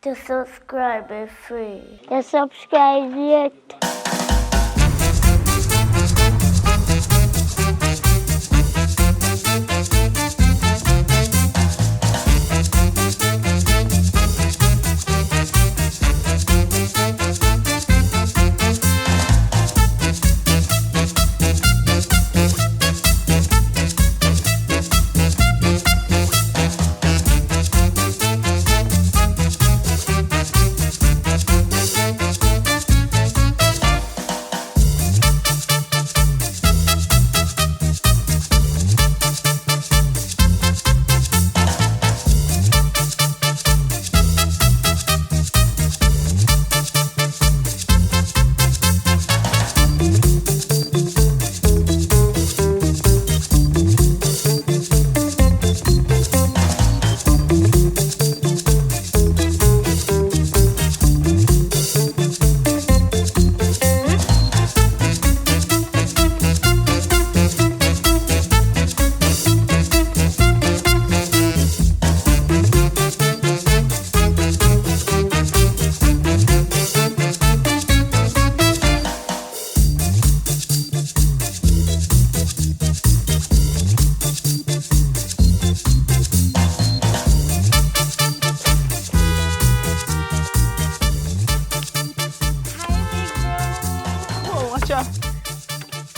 To subscribe is free. You subscribe yet?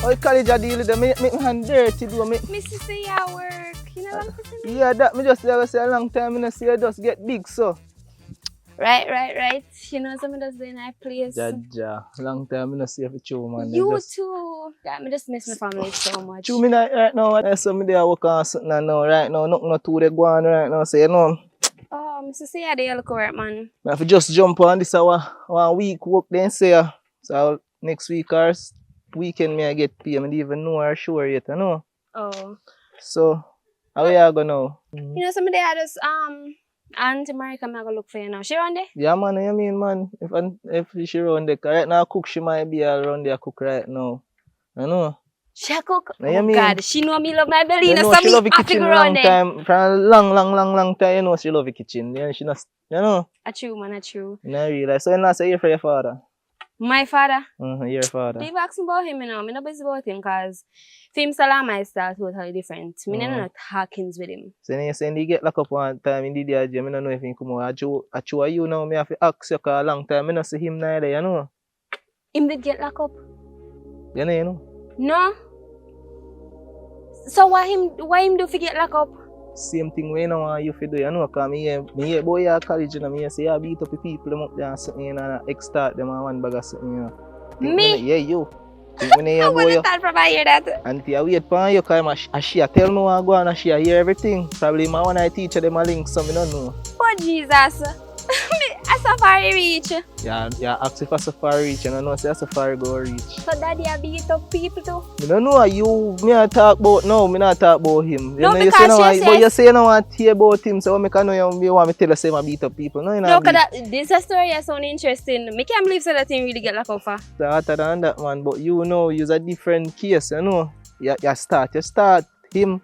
Oh, college I deal with them, make my hand dirty do me. Mrs. say your work. You know what I'm saying? Yeah, that me just say a long time I see you just get big so. Right. You know something that's in that place. Jaja, long time I see you for true man. You just... too. God, me just miss my family so much. True me right now, I saw me there work on something now. Right now, nothing not too they go on right now, so you know. Oh, Mrs. say you there look work, man. I have to just jump on this one week work then say so next week or weekend me I get paid. I don't even know or sure yet, you know. Oh. So how we are going now? You know somebody had this Aunt America me go look for you now. She on there? Yeah man, I mean man, if she run there, right now cook she might be around there cook right now. You know. She cook? Now, you Oh mean, God, she know me love my belly. You know so she love the I kitchen figure long on time. For a long time, you know she love the kitchen. Yeah, she not, you know. A true man, a true. You know realize. So you not say you're for your father? My father? Your father. Leave asking about him, you know. I'm not busy about him because film style and my style totally different. Me not talkings with him. So you saying he get locked up one time in the day, I don't know if he come out. I chew you now, me have to ask you for a long time. I don't see him neither, you know. Him did get locked up? You know? No. So why him do forget lock up? Same thing we know you fi do, you know, cause me hear boy at college, you know, me say you beat up the people them up there and something, you know, and extort them on one bag of something, you know. Me? Yeah, you. Think when you I boy, wouldn't thought from I hear that. auntie I wait for you, cause she tell me what go on and she hear everything. Probably my one I teach her them a link, so me don't know. Oh Jesus. A safari reach. Yeah, ask if a safari reach, and I know say a safari go reach. So daddy a beat up people too? Me don't know you, me not talk about now, me not talk about him. No, you because say but you say you don't want to hear about him, so me can know you want me tell you say I beat up people. No, you no, because this a story is sound interesting. Me can't believe so that thing really get locked up for. Hotter than that man, but you know, use a different case, you know. You start him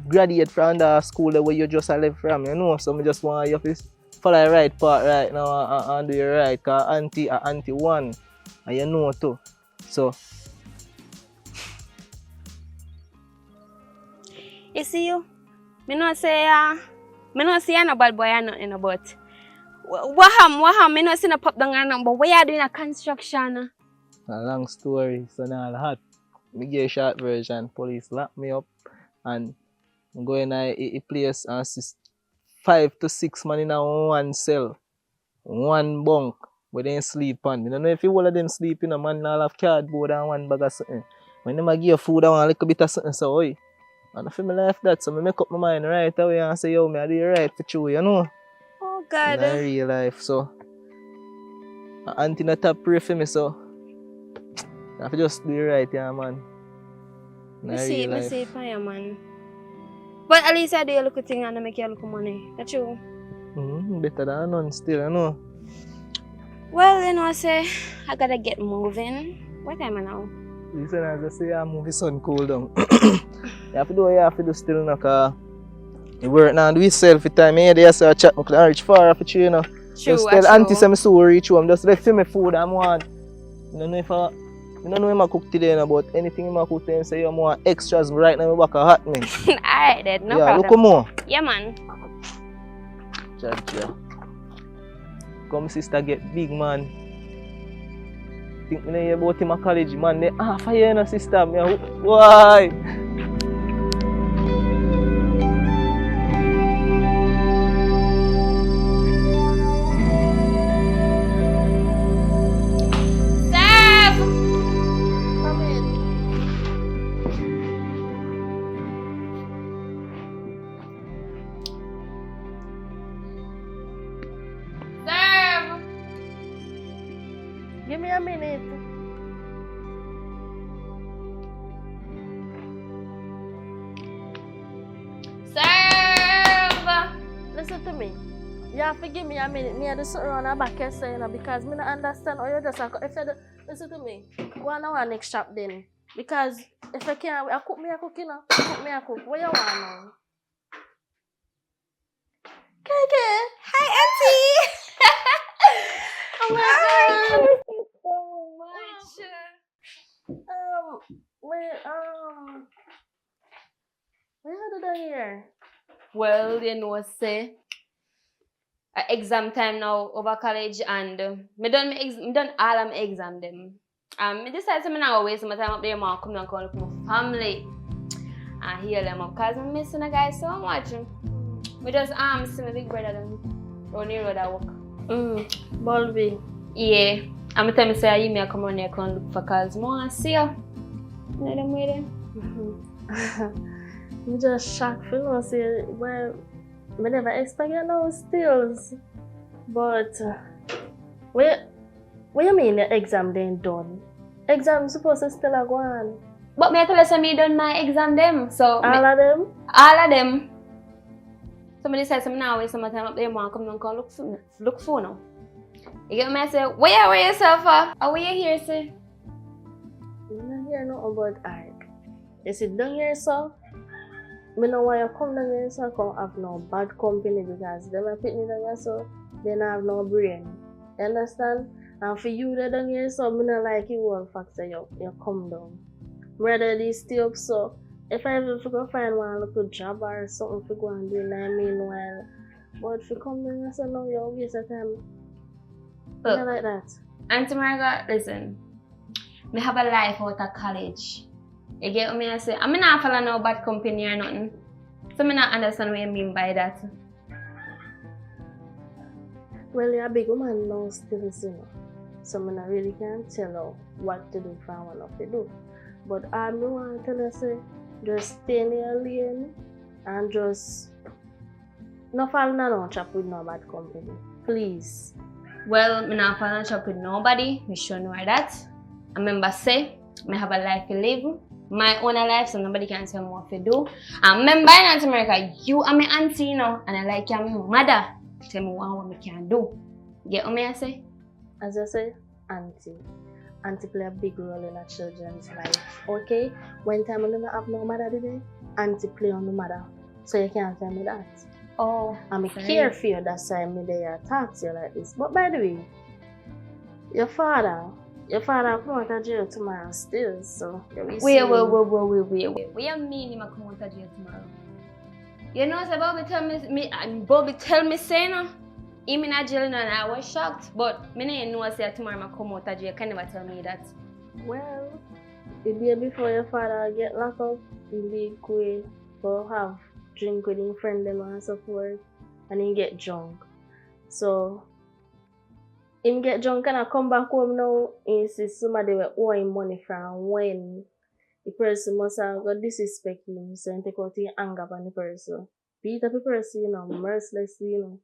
graduate from the school where you just left from, you know. So me just want you to follow the right part right now and do it right, cause auntie one, and you know too. So you see you? Me not say you're no bad boy or nothing about. What ham? Me not see no pop down or nothing, but where you doing a construction? a long story, so now hot. Me get a short version, police lock me up and go in a place and see 5 to 6 man in one cell, one bunk where they sleep on. I don't know if you all of them sleep in a man all have cardboard and one bag of something. When they give you food and a little bit of something, so oi. And I feel me like that, so I make up my mind right away and say, yo, me I do it right for you, you know? Oh God. In real life, so auntie not top pray for me, so I have to just do it right, yeah, man. Me see it for you, man. But at least I do a little thing and I make you a little money. That's true. Better than none still, you know. Well, you know, I say I gotta get moving. What time is now? Listen, as I say, I'm moving sun cool down. You have to do what you have to do still, you know, because you work now and do yourself for time. Here, they say, I chat, I can reach far after you, you know. Just tell auntie say me so reach home. Just left me food I want. I don't know if I don't know if I cook today but anything I cook today say you want extras right now my back a hot me. Alright then, no yeah, problem. look more. Yeah man. Jaja. Come sister get big man. Think me hear about him at college man. They half a year no sister. Me why? Give me a minute. Serve! Listen to me. You have to give me a minute. Me do something around the back here saying because me not understand how you just if you listen to me. Go on our next shop then. Because if I can't I cook, you know. I cook. What you want now? KK! Hi auntie! Oh my god! So much. What you do here? Well, you know, say exam time now over college and me done all of my exam them. Me decided to me now waste my time up there and come down and call up my family and heal them up because I'm missing a guy so much. Me just see my big brother them run the road at work. Bolby. Yeah. And me tell me say you may come on here and look for calls. I want to see you. You know them way there? I'm just shocked for you say well I never expect you no stills. But what you mean the exam then done? Exam supposed to still go on. But me tell you say me done my exam them. So all of them? All of them. Somebody says I'm now waste my time up there and come down and look for now. You get me? I say, where you yourself for? Or where you here, say? I'm not hear nothing about art. You sit down here, so I know why you come down here, so come have no bad company because them are picking down here, so they don't have no brain. You understand? And for you that down here, so I don't like you one factor you come down. Rather they stay up, so if I ever go find one little job or something to go and do in the meanwhile, but if you come down here, so now you waste your time. Look, like that. Auntie Margaret, listen. Me have a life out of college. You get what me I say? I'm not following no bad company or nothing. So I not understand what you mean by that. Well, you're a big woman now still, you know. So I really can't tell you what to do for what to do. But I want to tell you, say, just stay in your lane and just not fall no chop with no bad company. Please. Well, I'm not falling shop with nobody. Me sure know that. I remember say, I have a life to live. My own life, so nobody can tell me what to do. And remember in North America, you are my auntie, you know, and I like you, my mother. Tell me what me can do. Get what I say? As I say, auntie. Auntie play a big role in a children's life. Okay? When time I don't have no mother today, auntie play on the mother. So you can't tell me that. Oh, I'm care for you, that's why I'm there talk to you like this. But by the way, your father come out of jail tomorrow still, so wait. What you mean him come out of jail tomorrow? You know so Bobby tell me say no. Him in a jail and I was shocked, but me didn't know say tomorrow I come out of jail. Can never tell me that. Well, the day before your father get locked up, he go have drink with his friend them and so forth, and he get drunk. So him get drunk and I come back home now, he see somebody will owe him money from when the person must have got disrespect him, so he take out his anger on the person. Beat up the person, you know, mercilessly, you know.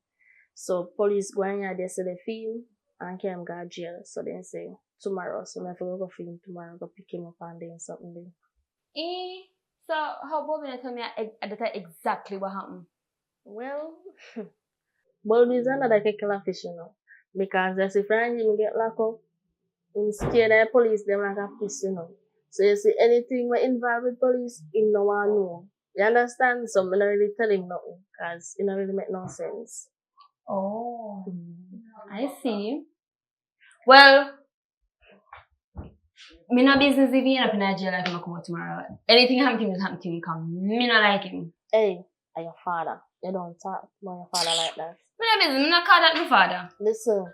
So police go in there, they say they feel and carry him go to jail. So they say tomorrow, so I have to go for him tomorrow, go pick him up and do something there. So how Bobby tell me at the time exactly what happened? Well, Bobby is another killer fish, you know. Because there's a friend him get locked up, him scared the police, them like a piss, you know. So you see anything we involved with police, him no one know. You understand? So I'm not really telling nothing, because it don't really make no sense. Oh. I see. Well, me no business if he end up in Nigeria if he come out tomorrow. Anything happen to him, come. Me not like him. Hey, are your father. You don't talk about your father like that. Me no business. Me not call that my father. Listen,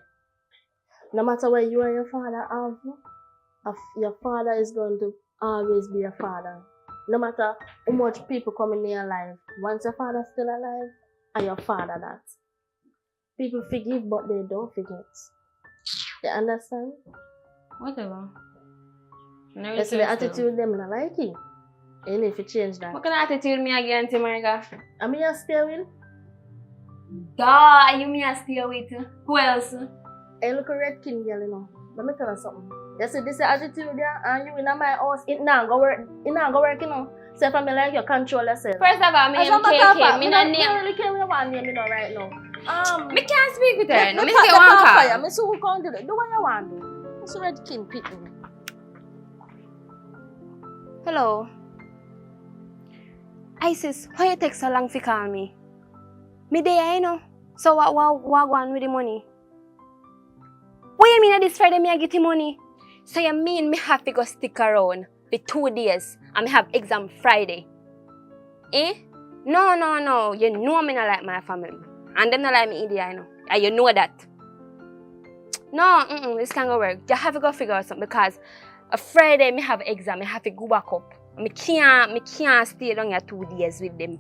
no matter what you and your father have, your father is going to always be your father. No matter how much people come in your life, once your father's still alive, and your father that. People forgive, but they don't forget. You understand? Whatever. That's the attitude them not like it. You need to change that. What kind of attitude me again, America? I mean, you stay with? Duh, you me a stay with. Who else? Hey, look a red king girl, you know. Let me tell you something. You see this attitude there, and you in my house, it not go work, you know. So if I me like you control yourself. First of all, me name KK, me not name. I really care what one name, you know, right now. Me can't speak with her. Me Me say one call. Me see who can't do it. Do what you want to do. It's red king pick me. Hello. Isis, how you take so long to call me? Me there, you know. So what go on with the money? What you mean this Friday me I get the money? So you mean me have to go stick around for 2 days and me have exam Friday? Eh? No. You know me not like my family. And them not like me either, you know. And you know that. No, this can't go work. You have to go figure out something because a Friday me have exam, me have to go back up. Me can't stay down here 2 days with them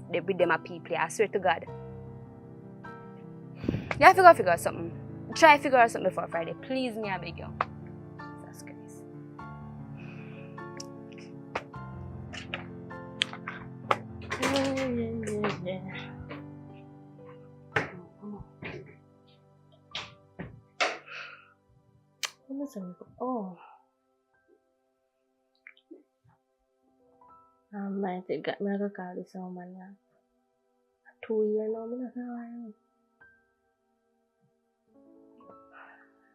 people. I swear to God. You have to go figure out something. Try to figure out something before Friday. Please, me I beg you. Jesus Christ. Yeah. Oh. I might have got me to call this woman now. 2 years now, I'm not going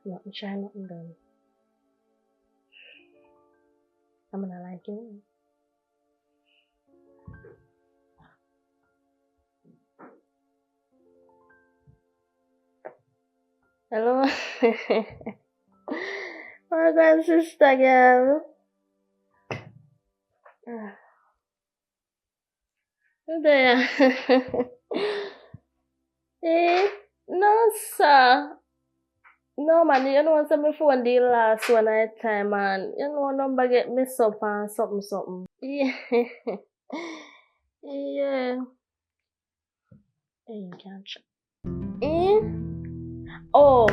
to not try nothing done. I'm gonna like him. Hello? Oh God, sister girl. There. Eh? No, sir. No, man, you know what's my phone the last one at a time, man. You know, number get messed up and something. Yeah. Yeah. You can't check. Eh? Oh,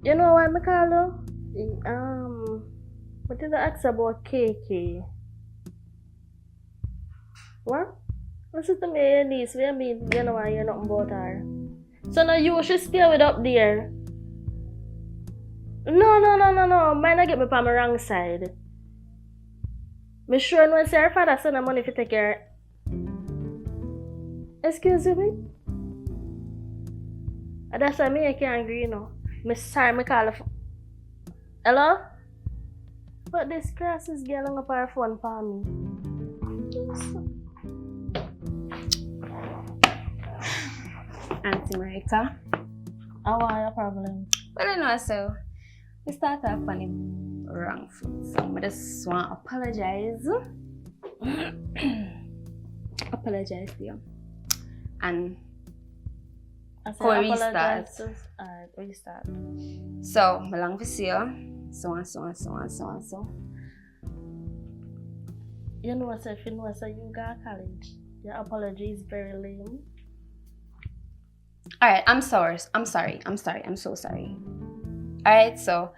you know why I call you? What did I ask about KK? What? Listen to me, niece. What you mean? You know why you're not about her? So now you should stay with up there. No. Might not get me on my wrong side. Me sure no say her father send her money to take care. Excuse me? That's why me I can't agree, you know. Me sorry, me call her. Hello? But this crisis girl up her phone for me. Auntie Marika. How are your problem? Well, I know so. We start off on the wrong foot. So I just want to apologize. Apologize to you. And restart. Alright, restart. So, I long to see you. So. You know what, if you know what you got college, your apology is very lame. Alright, I'm sorry. I'm so sorry. Alright, so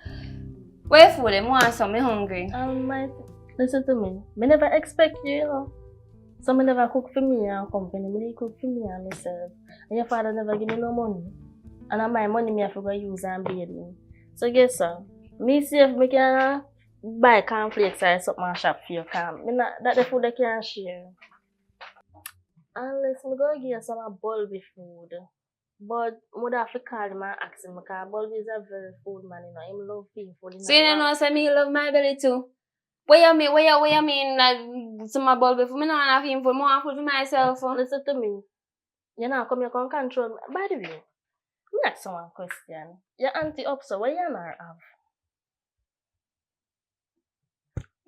where food and want some, me hungry. Listen to me. Me never expect you, you know. So me never cook for me and company. Me cook for me and myself. And your father never give me no money. And my money me I forgot use and bathing. So guess what? Me see if me can buy cornflakes or something and shop for you. Me not that the food I can share. Unless me go give you some bulby food. But I would have to call him and ask him because Bulby is a very food man, you know. Him love being food. So you know say me love my belly too. What you mean that some Bulby food? Me not have him for more food for myself. Listen to me. You know, come here, come control me. By the way, That's one question. Your auntie up, so what you and her have?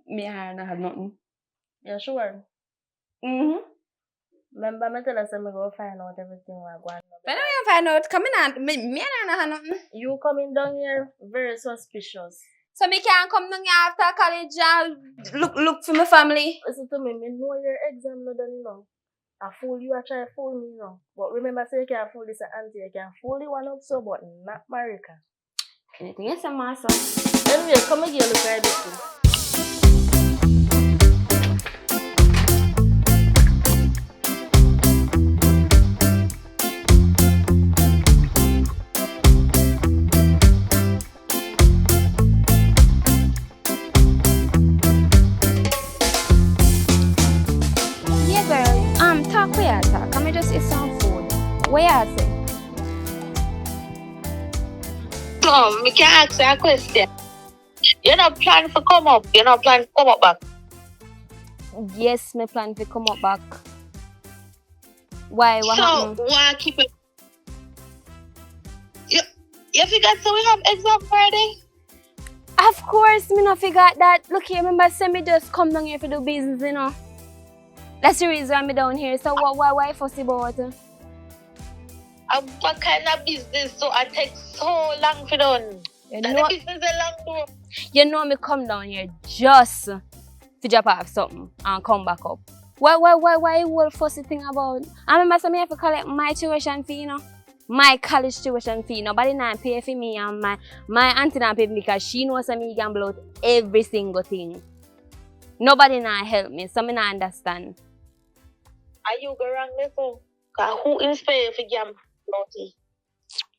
Me and her not have nothing. You sure? Mm-hmm. Remember me tell us I'm go find out everything we're going on. But I don't find out. Coming on. Me and her not have nothing. You coming down here very suspicious. So me can't come down here after college and look for my family. Listen to me know your exam not done, you know. I fool you, I try to fool me, you know. But remember, say you can fool this auntie, you can fool the one up so, but not Marika. Anything else, master? Anyway, come again, look at this. Yeah, girl. Talk where you talk. Can I just eat some food? Where you say? No, me can ask you a question. You not plan to come up. You not plan to come up back. Yes, me plan to come up back. Why? What happened? Why keep it? You forgot so we have exam Friday? Of course, me not forgot that. Look here, remember, say me just come down here for do business, you know. That's the reason I'm down here. So why fussy about it? What kind of business? So I take so long for done. You That know, the business is long too. you know me come down here just to drop off something and come back up. Why you whole fussy thing about? I remember some me have to collect my tuition fee, you know. My college tuition fee. Nobody not pay for me and my auntie not pay for me because she knows that me gamble out every single thing. Nobody not help me, so me not understand. Are you go wrong there so? Cause who inspire for gamble?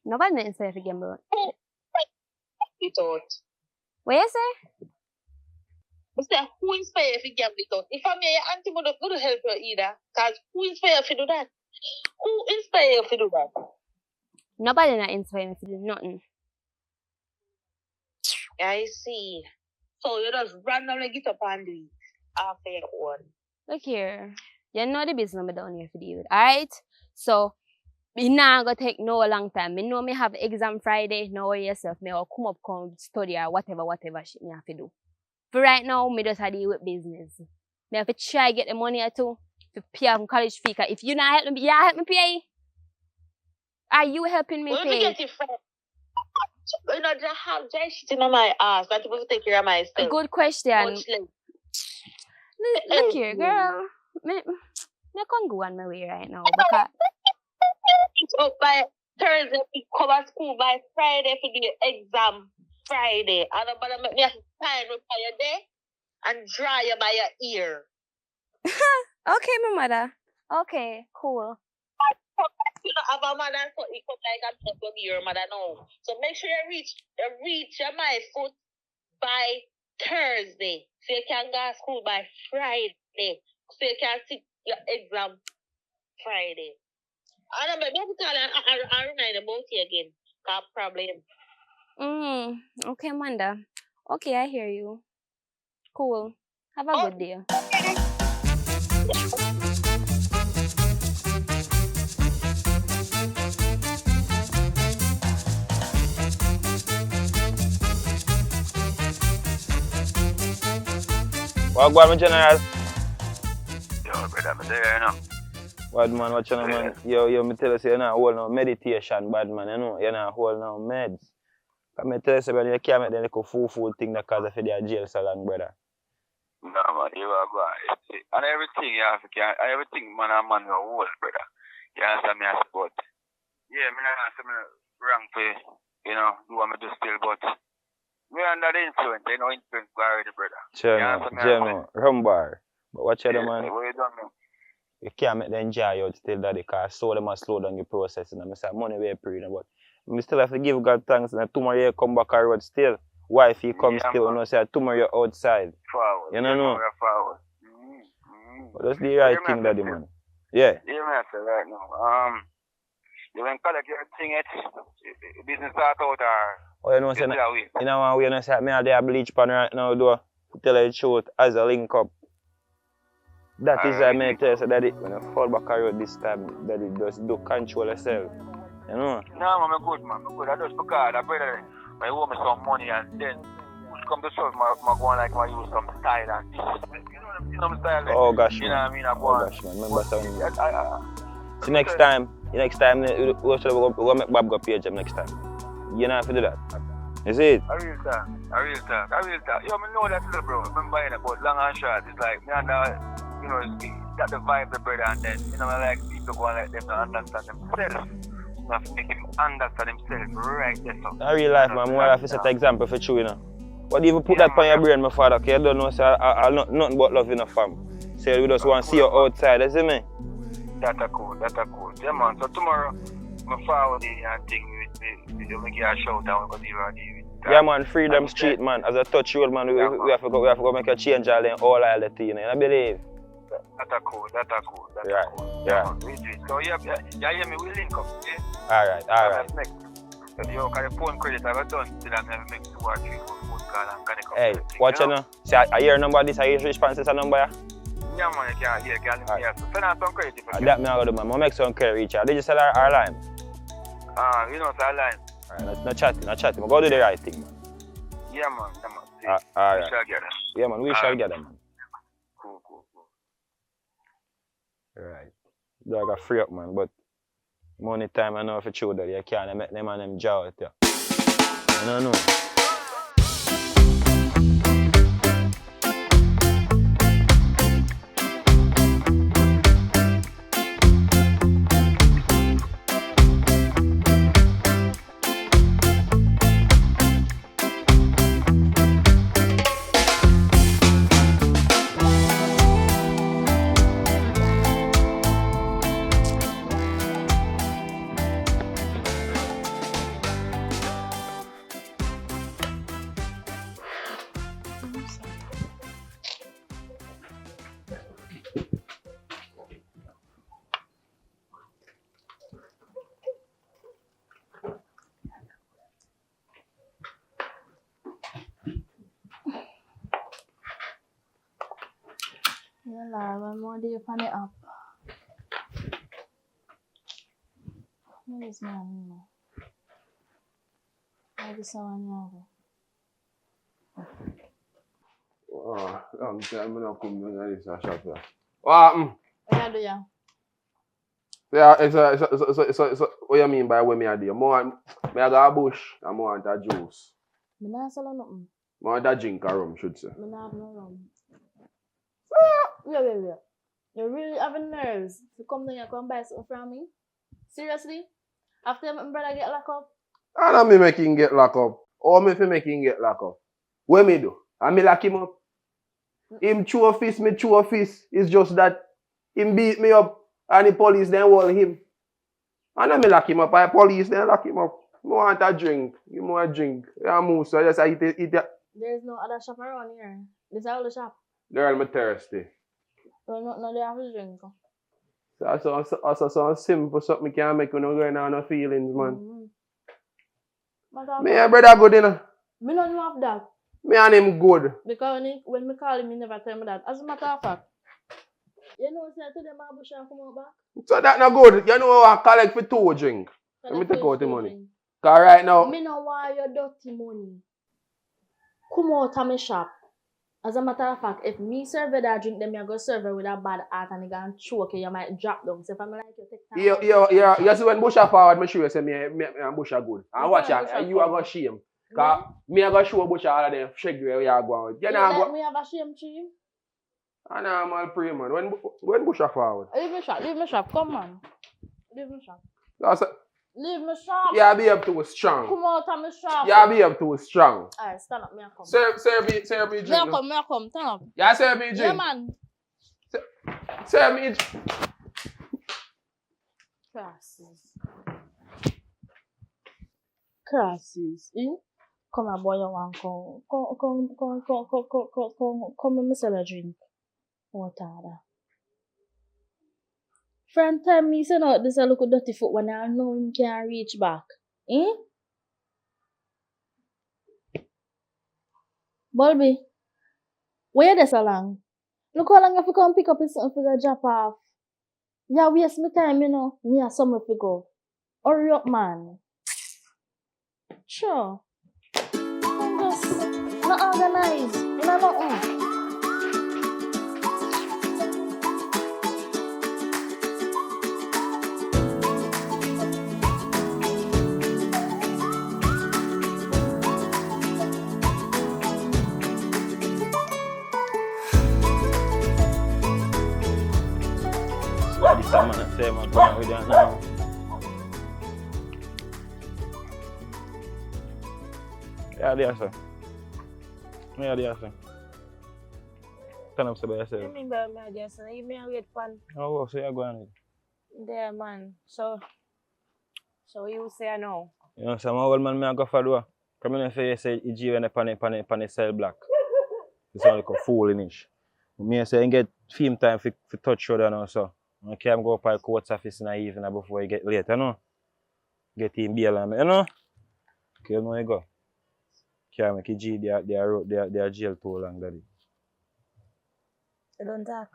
Nobody not inspire for gamble out. You thought. What you say? I say who inspire for gamble thought? If I'm your auntie would help you either. Cause who inspire for do that? Who inspire for do that? Nobody not inspire me to do nothing. I see. So you just randomly get up and do it after your own. Look here. You know the business me down here for deal with, alright? So, me not gonna take no long time. Me know me have exam Friday, know yourself. Me will come study or whatever shit me have to do. For right now, me just have to deal with business. Me have to try get the money or two to pay off college fee. Cause if you not help me, you help me pay. Are you helping me When pay? we get it from, you know, just have dry shit in my ass. That people take care of myself. Good question. Much less. Look here, girl. Me can't go on my way right now because So by Thursday, we cover school by Friday for the exam Friday. And I'm make me have to sign up for your day and dry you by your ear. okay, my mother. Okay, cool. You don't have a mother, so it come like a top of your mother now. So make sure you reach your my foot by Thursday. So you can go to school by Friday. So you can sit your exam Friday. And I'm going to call and remind about you again. Got problem. Okay, Amanda. Okay, I hear you. Cool. Have a good day. What go on, my general? Yo, brother, I'm there, you know. Bad man, what you know, man? Yo, me tell you, say, you're not hold no meditation, bad man, you know? You're not hold no meds. But me tell you, say, brother, you can't make them little fool thing that cause of their jail so long, brother. No, man, you are right. And everything, you have to, everything, man, and man, you hold, brother. You understand me, I support. Yeah, me not answer me wrong for, you know, do what me do still, but me under the influence, you know, influence go already, brother. General, rumbar. But watch out, man. What you done, man? You can't make them enjoy out still, daddy, because so them must slow down your process. And I say, money way pre, but we still have to give God thanks. And tomorrow you come back on road still. Wife, you come still, and say, tomorrow you're outside. Forward. You know? Forward. But that's the right thing, daddy, man. Yeah. Yeah, man, I say right now. You can collect your thing, business start out, or Oh, you know, say, you know, one way, you know, say, me have the bleach pan right now, though. Tell you the truth, as a link up. That is why I tell you, so that when you fall back on road this time, that it just do control yourself. You know? No, man, I'm good, man. I'm good. I just because I brother, I owe me some money and then come to shop, I go on like I use some style and you know my style. Oh gosh, you know what I mean? I go Oh on. gosh, man. Remember something. I See next time, we're gonna make Bob go page next time. You know how to do that. You see it? A real talk. Yo, me know that too, bro. Remember it, but long and short, it's like me and you know, it's got the vibe, the brother, and then you know, I like people go and let them to understand themselves. You have to make him understand himself right there. So. In real life, man, I have to set an example for you, you know. But if you put that on your brain, my father, because you don't know, so I nothing but love in a fam. So we just want to see you outside, you see me? That's cool. Yeah, man. So tomorrow, I'm forward the thing with you make a showdown because you are the. Yeah, man, Freedom Street, man. As a touch road, man, we have to go make a change all the thing, you know, I believe. That's cool. Right. Yeah. Man, we do it. So yeah, hear me, we link up, yeah? Alright. Next. So you can phone credit I've done till I never make 2 or 3 phone call and connect up. Hey, watch you know. See, I hear number this, I hear response to number, yeah? Yeah, man, you can hear, so send out some credit if you That me I go do, man. I'll make some credit reach out. Did you sell our line? you know, it's a line. Alright, not chatting. We'll go do the right thing, man. Yeah, man. See, Alright. we shall get it. Yeah, man, we shall get them, man. Cool. Right. Dog got free up, man, but money time I know for true that you can't make them and them jaw it, yeah. I don't know. Yeah, one more day upon it up. Where is my animal? Where is someone now? Oh, long time I don't come down to this shop here. What happened? Yeah. Yeah, it's what you mean by what me I do? Me I got a bush and more want a juice. Me not sell nothing. More want a drink or rum, should say. Me not have no rum. Wait. You really having nerves to come down here and buy something from me? Seriously? After my brother get locked up? And I'm make him get locked up. Or me fi make him get locked up. What me do? And me lock him up. Him chew a fist, me chew a fist. It's just that him beat me up and the police then hold him. And then me lock him up. And the police then lock him up. I want a drink. Give me a drink. Yeah, move. So I just eat it. There's no other shop around here. This is all the shop. Girl, I'm thirsty. No, they have a drink. So so simple something can't make you no going on no feelings, man. Me and brother good, you know. Me don't have that. Me and him good. Because when me call him, he never tell me that. As a matter of fact, you know, say to them, I bush and come out back. So that not good. You know I collect for 2 drink. Let me take out the money. Cause right now, Me no want your dirty money. Come out of my shop. As a matter of fact, if me serve that drink, then me I go serve it with a bad heart and you gonna choke you, you might drop down. So if I'm like you take time. yeah. You see when Busha forward, me sure you say me and Busha good. And watch out, and you are gonna shame. Cause me I gonna show Busha all of them shake where you are going. You know let me have a shame tree. And I'm all pray, man. When Busha forward. Leave me shop, come on. Leave me shop. Leave me shop. Yeah, be up to strong. Come out of my shop. Yeah, be up to strong. Alright, stand up, me I come. Serve me drink. Me I come, stand up. Yeah, serve me drink. Yeah, man. Serve me. Crosses, eh? Come on, boy, you want come and me sell a drink. Water. Friend tell me, say no, this a look dirty foot when I know him can't reach back. Eh? Bulby, where this along? Look how long if you come pick up something for the drop off. Yeah, waste my time, you know. Me have somewhere to go. Hurry up, man. Sure. I'm just not organized. No, nothing. So this man I say man, come with you now. Yeah, there, sir. Yeah, there, sir. Turn up, sir, by yourself. I mean, by my dear son, you may wait for Oh, so you're going. there, man. So you say no. You know, some old man, I go for do. Come in and say, you give and pan the cell block. It's like a foolish. Me say, you get film time for touch shoulder now, so. I can't go up to the court's office in the evening before you get late, you know? Get in bail, you know? Okay, you know you go. Can't make you G their jail too long, daddy. You don't talk.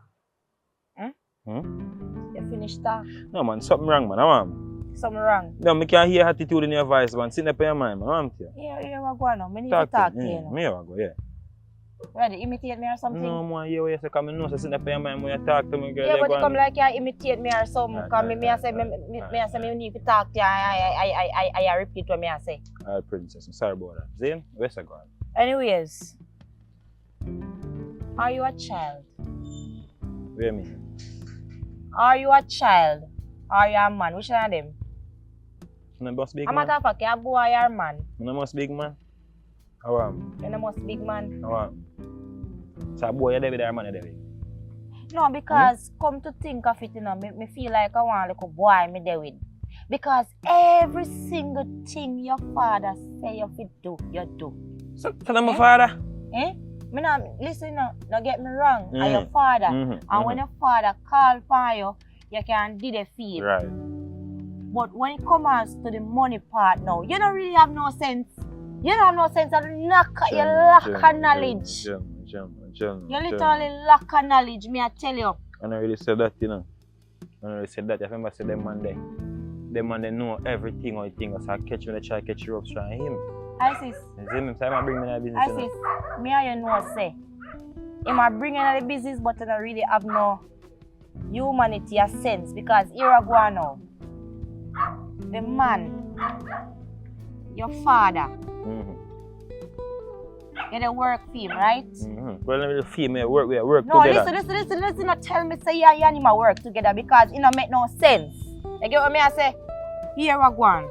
Hmm? You finish talk. No, man, something wrong, man. I want. Something wrong. No, I can't hear attitude in your voice, man. Sit up in your mind, man. I want you. Yeah, what go on now? I need to talk to you now. Me, I go, yeah. Ready, imitate me or something? No, man, hear what you say, because I know, so sit up in your mind when you talk to me, girl. Yeah, but you come like you imitate me or something. Because I say, me need to talk to you. I repeat what I say. Alright, princess, I'm sorry about that. Zane, where's I going? Anyways, are you a child? What do you mean? Are you a child? Are you a man? Which one of them? You must big A man? matter of fact, you're a boy or a man? You must big man? How am? You're the most big man? How am? So a boy, you're David or a man, you're David? No, because come to think of it, you know, me feel like I want a little boy me there with. Because every single thing your father say you fit do, you do. So I'm my father? Eh? Me not, listen now, don't get me wrong. I'm your father. And when your father call for you, you can do the feel. Right. But when it comes to the money part now, you don't really have no sense. You don't have no sense of you lack of knowledge. You literally lack of knowledge, me I tell you. I don't really said that, you know. I don't really said that. I remember said them man there. Them man they know everything or thing. So I catch when they try to catch you up trying him. I see. You see me? So I bring me in the business. I see. Me and you know say. He might bring in the business but I don't really have no humanity or sense because here I go now. The man, your father, you the work for him, right? Well, let me female work no, together. Listen, not tell me say you and him work together because it don't make no sense. You get what me I say? Here I go on.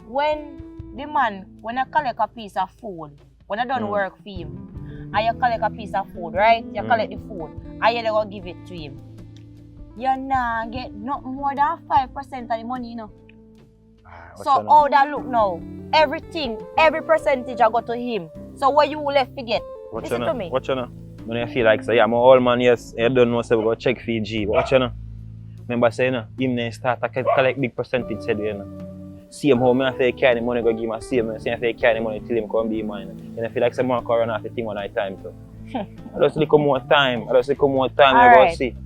When the man, when I collect a piece of food, when I done work for him, and you collect a piece of food, right? You collect the food, and you go give it to him. You nah get not more than 5% of the money, you know. So how that look now? Everything, every percentage I go to him. So what you left to get? Listen to me. Watch you know. When I feel like say, I'm an old man, yes, I don't know, so we go check for G. Watch you know. Remember saying, him start to collect big percentage, said you know. See him how me I say carry the money, go give him a see him, say I say carry the money till him come be mine. And I feel like someone can run off the thing one night time so. I just look more time, you go see.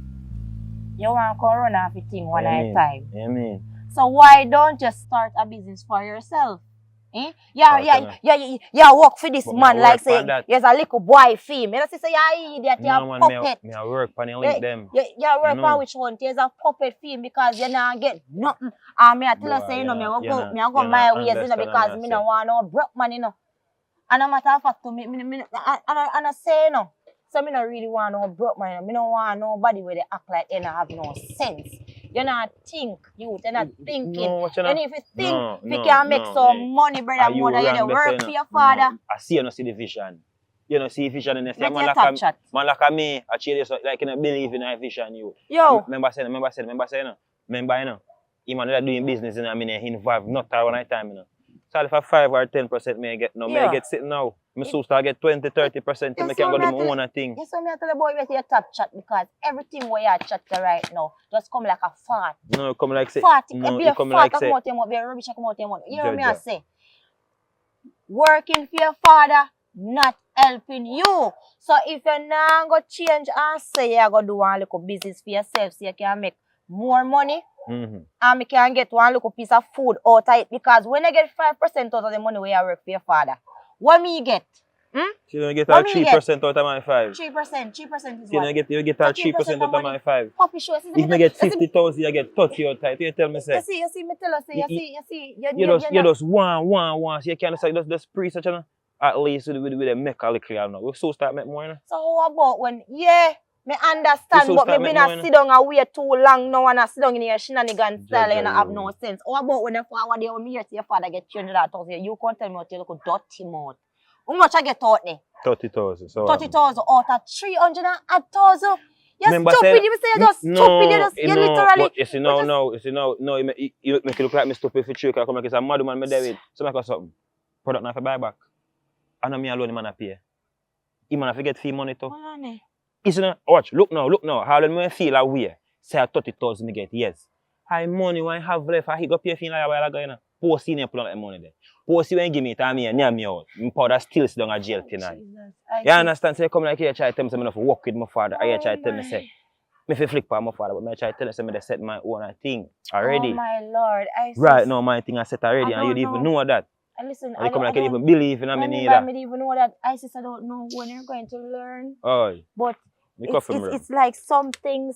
You want to run off the thing one at a time. Amen. So why don't you start a business for yourself? Eh? Yeah, work for this man like say there's a little boy fame. You know say you idiot, you a puppet. Me work for link them. You work for which one? There's a puppet fame because you not get nothing. And me I tell you say you know me I go my ways you know because me no want no broke man you know. And a matter of fact to me and I say you know. So me not really want no broke man. Me don't want nobody where they act like they don't have no sense. You not think, you're not thinking. No, and if you think we can make some money, brother, more than you work for your father. I see you don't see the vision. You don't see vision in the same man like me, I cheer you like you don't believe in a vision you. Yo. Remember saying, you know, even though doing business and I mean involved not around that time, you know. So if I 5 or 10% may I get now, may I get sitting now. My sister I get 20-30% to make I go do my own thing. Yes, so me I tell the boy wait your top chat because everything where you chat right now just come like a fart. No, come like say. Fart, no, it come fart like say. Be a rubbish come out your mouth. You know what I say? Working for your father, not helping you. So if you now go change and say you go do one little business for yourself so you can make more money, and I can get one little piece of food out of it because when I get 5% out of the money where I work for your father, what me get? So you get her 3% out of my 5. 3%. 3% is You what? know, you get her 3% out of my 5. Puppy show. If I get 50,000, you get 30 out of it. You tell me, say. You see, me tell you, see. You just want. So you can't say, just pre such a at least with a make a little now. We so start make more, you know? So how about when, me understand, but me been a sit down and wait too long now and I sit down in your shenanigan style and have no sense. How about when the forward there when me hear your father get 300,000, you can't tell me what you look dirty mouth. How much I get out there? 30,000. So 30,000 out of 300,000. You're stupid, you say you're just stupid, you literally. But you see now, you make it look like me stupid for true, because I come like a mad man, me David. So make us something. Product not for buy back. I know me alone, the man a pay. He man forget fee money too. Listen, watch, look now. How do I feel away? Say 30,000 me get, yes. High money when I have left, I go pay fee like a while ago, you know. Poor senior pull out the money there. Poor see when give me time here, near me out. My powder still sit down at jail tonight. You understand? So you come like here, try to tell me I'm going to work with my father. I try to tell me say, me flick for my father, but I try to tell me say I set my own thing already. Oh my Lord. Right now, my thing I set already, and you didn't even know that. Listen, I come like you even believe in me neither. I don't even know that. I don't know when you're going to learn. Oh. But it's like something.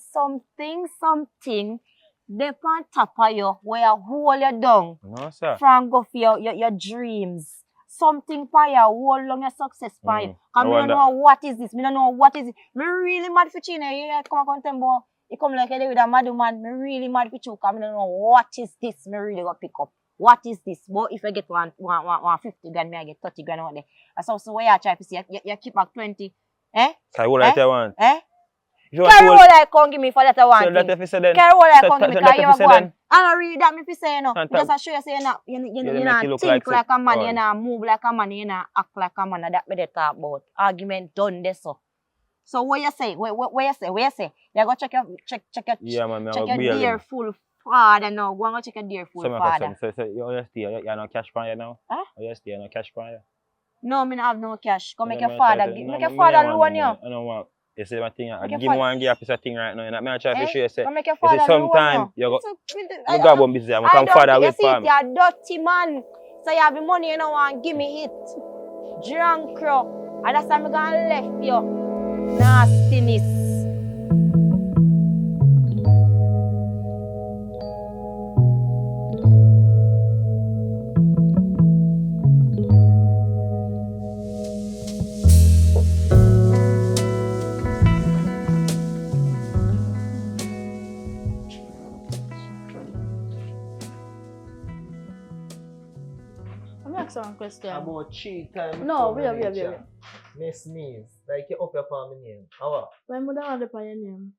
They on top of you where hold you down. No, sir. From go for your dreams. Something for you, hold long your success for you. And I don't know what is this. I don't know what is it. Me really mad for China. You come and tell me, you come like with a mad man. Me really mad for you. I don't know what is this. Me really go pick up. What is this? But if I get 150 grand, me I get 30 grand out there. So where you try to see, you keep back 20. So what I want? Carry all I can't give me for that I want. So that if you say then. Carry all I can't give me because you are going. I don't read that me if you say no. Just to show you say you think like a man, you move like a man, you act like a man. That me they talk about. Argument done this so. So what you say? What you say? You go check your dear full father now. Go and check your dear full father. So you stay, you have no cash for you now? Huh? You stay, you have no cash for you? No, I don't have no cash. Come make your father loan you. I don't want. You see my thing, I give me one piece of thing right now. And I try to show you, say, sometime you go one business, I come father with for me. You're a dirty man. So you have the money, you don't want give me it. Drunk crow. And that's why I'm going to left you. Nastiness. One question. About 3 times. No, wait. Me sneeze. Like you up your palm name. How? Why would I have your name?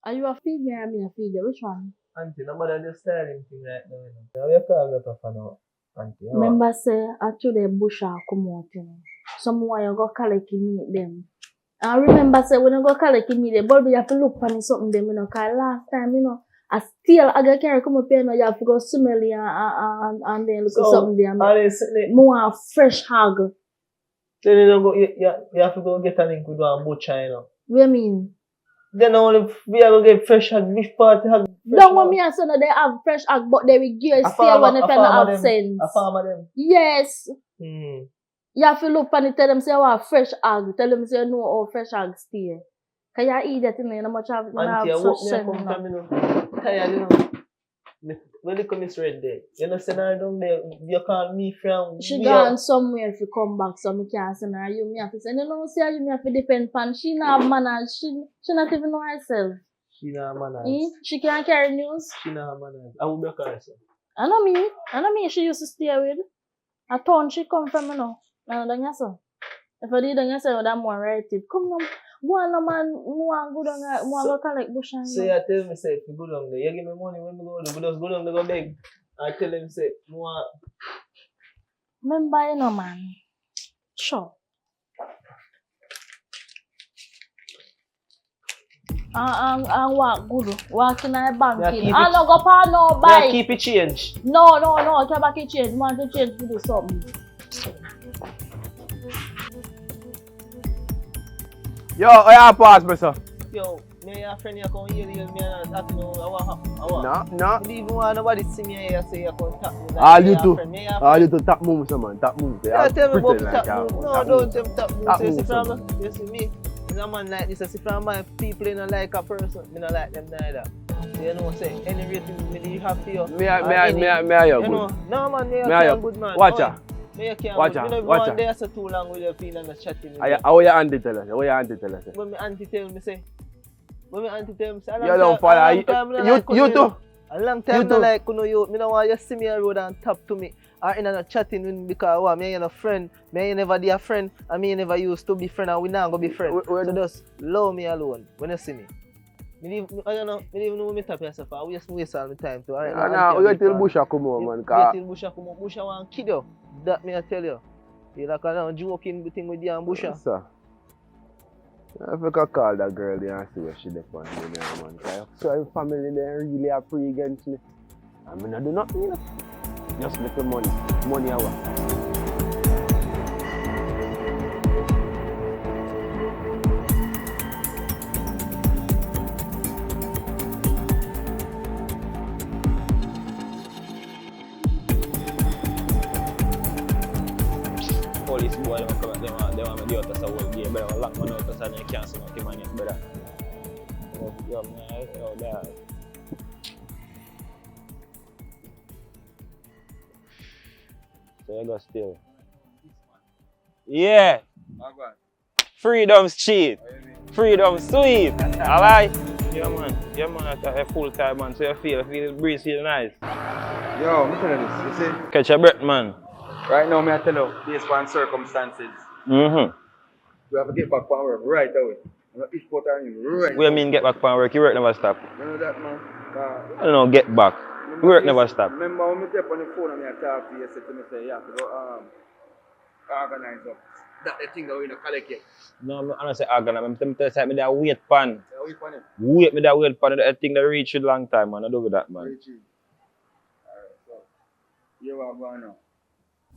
Are you a female or me a female? Which one? Auntie, nobody understand anything right now. Now you call me up for now. Auntie. Remember say I told the bush come out, you know. Someone you go collect meet them. I remember say when you go collect meet them, but you have to look for something them, you know, cause last time, you know. I still I carry come up here now, you have to go smell and then look at something there. More fresh hog. Then you don't go you have to go get a link with one butcher, you know. What do you mean? Then only we are gonna get fresh hog, beef party hog. Don't want me and son they have fresh hog, but they will give still when if you not have sense. A farmer them. Yes. You have to look and tell them say you have fresh hog. Tell them say you know how fresh hog stay. Cause you eat that, you know, you much have such sense. Tired, you know. When they come is red there, you know, send her down there. You call me from. She gone somewhere if you come back, so me can't send her. You me have to send. You know, see how you me have to depend on. She not have manners. She not even know herself. She not have manners. She can't carry news. She not have manners. I will be her, sir. I know me. She used to stay with. A town she come from, you know. I don't know so. If I did, I say that more right. Come on. Go on, man, more good on that, more go collect bush and so you tell me, say, if you go down there, you give me money when we go there, we just go down there, go beg. I tell him, say, more. Remember, you know, man. Sure. And walk good. Walk in the bank. I don't go for no bike. Yeah, keep it change. No. Keep back it change. Want to change to do something. Yo, I pause, sir. Yo. Me your friend you come yell me and that no what? Nah. Me even want nobody see me here say you come tap me. All you to tap moves, man. Tap moves. Yeah, tell me about pretend tap like move. that. No, don't tell me tap move. Tap So you move, see from son. you see me. As a man like this, I see from my people in like a person, me not like them neither. So you know say any rating me have for you. Me are you You know, good. no man, me Me are a you good man. Watch Oi, her. me a can't Watch good. her, Me no watch one her. there so too long with your feeling and chatting. How your auntie tell us? What your auntie tell us? When my auntie tell me say, when my auntie tell me say, You don't follow. You too. a long time no like kuno you. Me no want you see me on road and talk to me. Or in a chatting with me because what, me ain't a friend. Me ain't never be a friend. And me never used to be friend and we not gonna be friends. So just love me alone when you see me. I don't know, me even know when me tap yourself. I waste all my time too. Alright, Nah, wait till Busha come on, man. wait till Busha come out. Busha want kid you. That me I tell you. You like a joking thing with you and Busha. Sir. If you can call that girl there and see what she did for me, man. So her family there really are free against me. I mean, I do nothing, you know. Just little money. Money I want. Police boy don't come at them and do out as a whole game, but I'm lock man out as a they can't see nothing man yet, brother. Yo, man, yo, dad. So you go still. Yeah. Freedom's cheap. Freedom's sweet. Alright? Yeah man, that's a full time man, so you feel the breeze feel nice. Yo, I'm telling you this, you see? Catch a breath, man. Right now, I tell you, based on circumstances, Mm-hmm. we have to get back from work right away. I'm not export on you right What do you mean get back from work? Your work never stop. You know that, man? I don't know, get back. Work never stop. Remember when I step on the phone and I talk to you, you said to me, say, you have to go organize up. That the thing that we're going to collect it. No, I'm not saying organize. I'm telling you, me that wait pan. Yeah, wait on it. Wait me that wait pan. That thing that reach you long time, man. I do with that, man. Very cheap. Alright, so, here we are going now.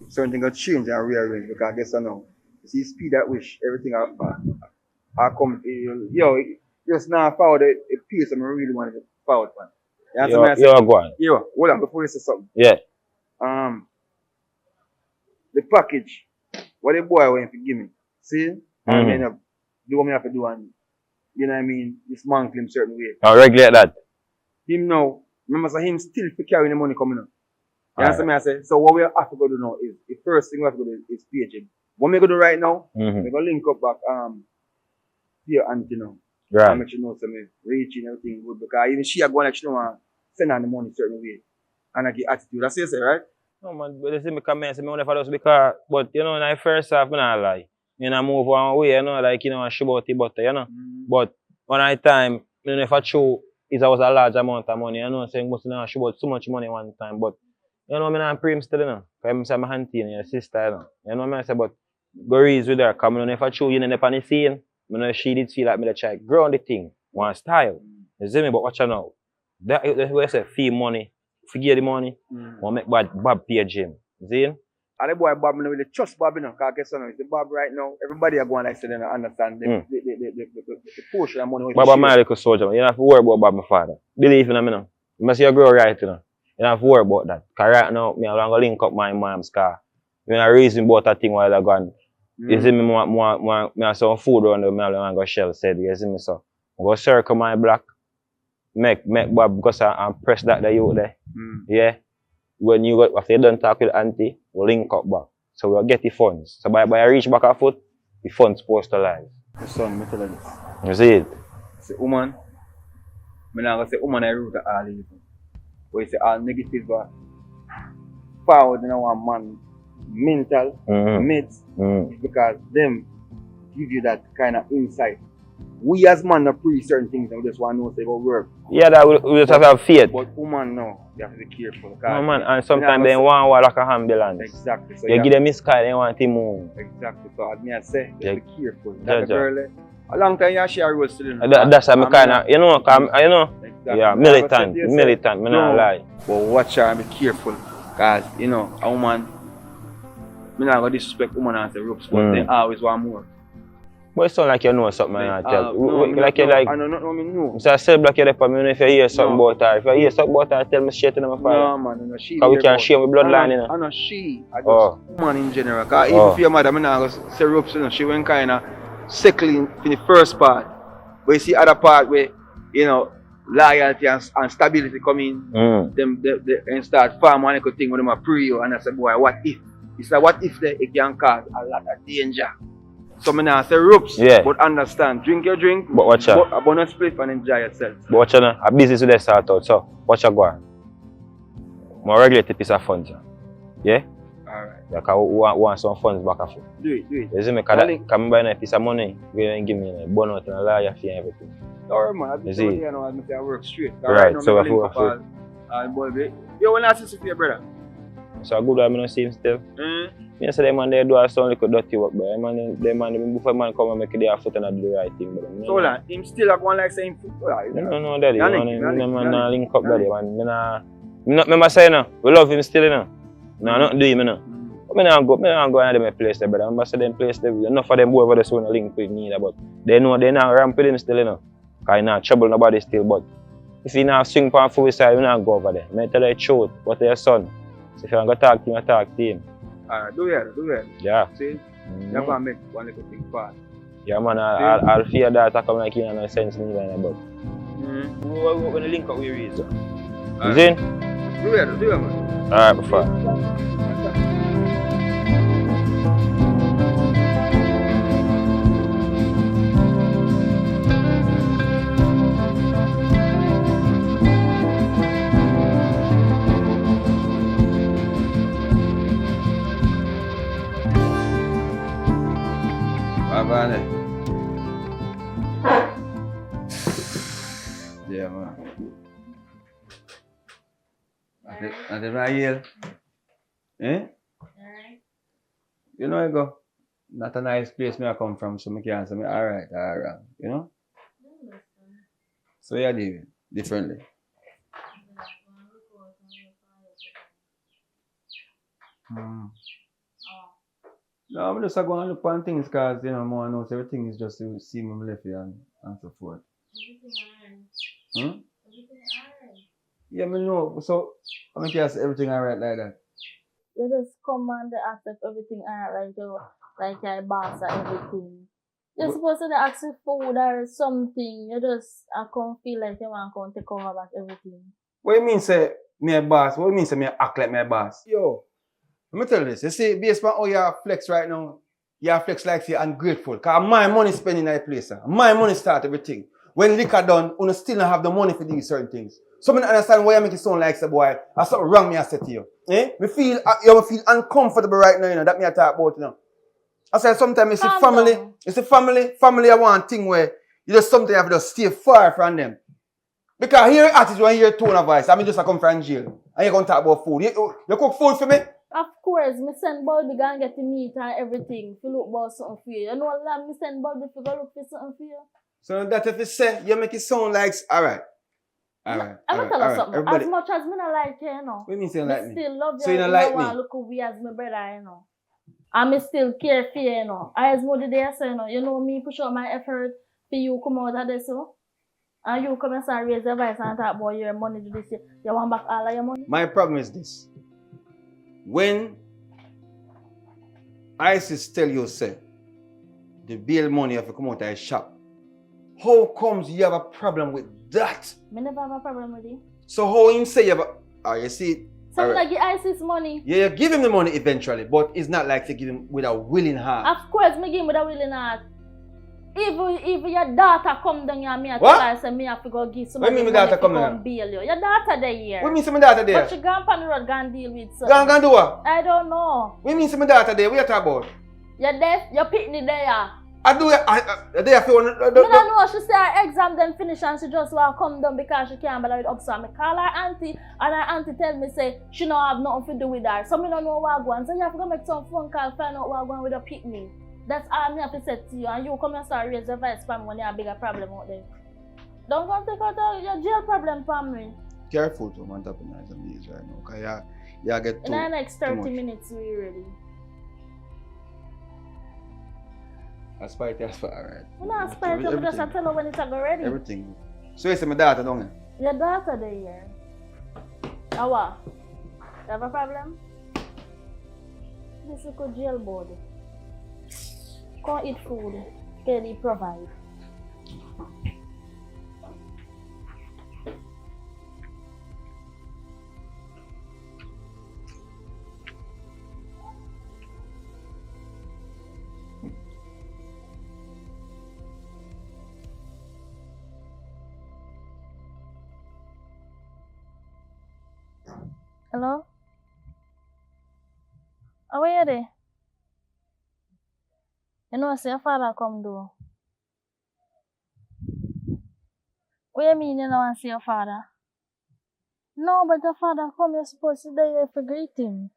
Certain things will change and rearrange because I guess I know. You see, speed that wish, everything I come, yo, just now forward a piece I really want to forward, man. You know You're going. Yo, hold on before you say something. Yeah. The package, what the boy went to give me, see? And then do what I have to do and, you know what I mean, dismantle him certain way. I'll regulate that. Him now, remember, so him still for carrying the money coming up. You understand me? I say, so what we have to go do now is, the first thing we have to go do is page him. What we go do right now, we're going to link up back, here auntie now. Right. And make sure know some reaching everything good because even she are going like she don't want send her the money certain way. And I get attitude. That's what you say, right? No man, but they say me come here and say me only for those because but you know in the first half me not lie. You know move one way, you know, like you know and show about the butter, you know. But one at a time, you know if I show it was a large amount of money, you know, saying must not show about so much money one time. But you know, me not pray still, you know. Because I say my auntie and your sister, you know. You know what I say, but go reason with her, come on if I show you in the pan scene. I know she did feel like me the try ground the thing, one style. You see me, but watch her now. That's what I say, fee money, forget the money, or make Bob pay Jim. You see? And the boy Bob, you know, they trust Bob, you know, because I guess, you know, it's the Bob right now, everybody are going like say they don't understand the portion of money. Bob my little soldier, you don't have to worry about Bob, my father. Believe in him, you know. You must see you grow right, you know. You don't have to worry about that. Because right now, I'm going to link up my mom's car. You know, reason about that thing while I go. You see me, I have some food around there, I go shell said, you see me, so. I go circle my block, make Bob because I press that you there. Yeah. When you got, after you done talk with auntie, we'll link up back. So we'll get the funds. So by I reach back a foot, the funds post to live. Son, me tell you this. You see it? Say, woman, I'm not going to say, woman, I root at all evil. But you say, all negative, forward in our man, mental, mates, because them give you that kind of insight. We as man are pretty certain things and we just want to know if they go work. Yeah, that we just have to have faith. But woman, no, you have to be careful. No man, and sometimes they want like a ambulance. Exactly. So you give them a sky, they want to move. Exactly. So as me I say, just be careful. Yeah, that girl, a long time you share rules still. That's how I kind of, you know, exactly. Yeah, militant, me not lie. But watch her and be careful. Because, you know, a woman, I'm not going to disrespect woman and say ropes, but they always want more. But it sound like you know something, man. Like you like. I know nothing I know. So I said black you there for me, if you hear something about her. If you hear something about her, tell me straight in my father. No, man, no, she. Because we can share my bloodline, you know. I know she. I just woman in general. Because even for your mother, I'm not going to say ropes, you know, she went kind of sickly in the first part. But you see other part where, you know, loyalty and stability come in. They start farm one little thing when they pray you and I say, boy, what if? It's like, what if it can cause a lot of danger? So I not say ropes, but understand. Drink your drink, but watch out. A bonus split and enjoy yourself. But watch out, a business with the start out, so watch out go on. More regulate piece of funds. Yeah? Alright. Like I want some funds back and forth. Do it. You see me, come buy a piece of money, give me a bonus and a lawyer fee and everything. Alright man, I've been telling you know I work straight. Right, so I yo, when I see your brother? So good I don't see him still. Me say them man they do some little dirty work, but them man before man come and make their foot and do the right thing. But so like, him still have one like saying foot. No, daddy, man, link up daddy, man. Remember saying no, we love him still, you know. No, not do him, you know. But I don't go and them place there, brother. Remember say them place there, enough of them boy over there so no link with me, but they know they not ramp with him still, you know. Cause he not trouble nobody still, but if he not swing for full side, we not go over there. I tell you the truth, what your son. So if you want to talk to him, talk to him. Alright, do it. Yeah. See? You're going to make one little thing fast. Yeah, man, I'll fear that I come like you and no sense neither, but. When the link up with you, you see? Do it, man. Alright, before. Yeah, man. That's it right here. Eh? Alright. You know I go. Not a nice place me I come from, so I can't say me alright. You know? So you live differently. No, I'm just going to look on things because, you know, more knows everything is just to see me left here and so forth. Everything alright. Yeah, I know. So, I mean, can say everything alright like that? You just come and ask if everything alright, like your boss or everything. You're supposed to ask for food or something. You just come feel like you want to come take over back everything. What do you mean say me a boss? What do you mean say me act like my boss? Yo, let me tell you this. You see, based on how you flex right now, you flex like you're ungrateful. Because my money spending in that place. My money start everything. When liquor done, you still don't have the money for these certain things. So I don't understand why you make it sound like say, boy, that's something wrong me I said to you. You feel uncomfortable right now, you know, that me I talk about, you know. I said sometimes it's a family. It's a family I want thing where you just sometimes have to stay far from them. Because here attitude when you hear tone of voice, I mean just I come from jail. And you're gonna talk about food. You cook food for me? Of course, me send Bulby go and get the meat and everything. If you look about something for you. You know what me send Bulby to go look for something for you. So that if you say you make it sound like alright. Alright. I'm gonna tell you something. Everybody. As much as me not like you, you know. What do you mean saying like me? Still love you. So you don't like me? I look at we as my brother, you know. And me still care for you, you know. As more the day I say, you know me push out my effort for you come out of this, so. And you come and start raise your voice and talk about your money to this year. You want back all of your money? My problem is this. When ISIS tell you, say, the bail money have to come out of the shop, how comes you have a problem with that? Me never have a problem with it. So how him say you have a... you see... So like give ISIS money? Yeah, you give him the money eventually, but it's not like you give him with a willing heart. Of course, me give him with a willing heart. If your daughter come down here, me I tell her, say me have to go give somebody money to come bail you. Your daughter there here. What do you mean say my daughter there? But she gone on the road, gone deal with something. Gone do what? I don't know. What do you mean say my daughter there? What you talking about? You're deaf, you're pitney there. I do it. I feel I don't know. She say her exam then finish and she just want to come down because she can't bother with up. So I call her auntie and her auntie tell me say she don't have nothing to do with her. So me don't know what going. So you have to go make some phone call, find out what going with the pitney. That's all me have to say to you. And you come and start raise your voice for me when you have a bigger problem out there. Don't go take out your jail problem for me. Careful to man tapping eyes on these right now. Because you get too... In the next 30 minutes we ready. Aspire, alright. I'm not spite you, just tell her when it's go ready. Everything. So you say my daughter down here? Your daughter there, yeah. Ah, what? You have a problem? This is a jail board. Come eat food. Kelly provide. Hello? How are you there? You know, say your father come do. What you mean you don't want to see your father? No, but your father come, you're supposed to be there for greet him.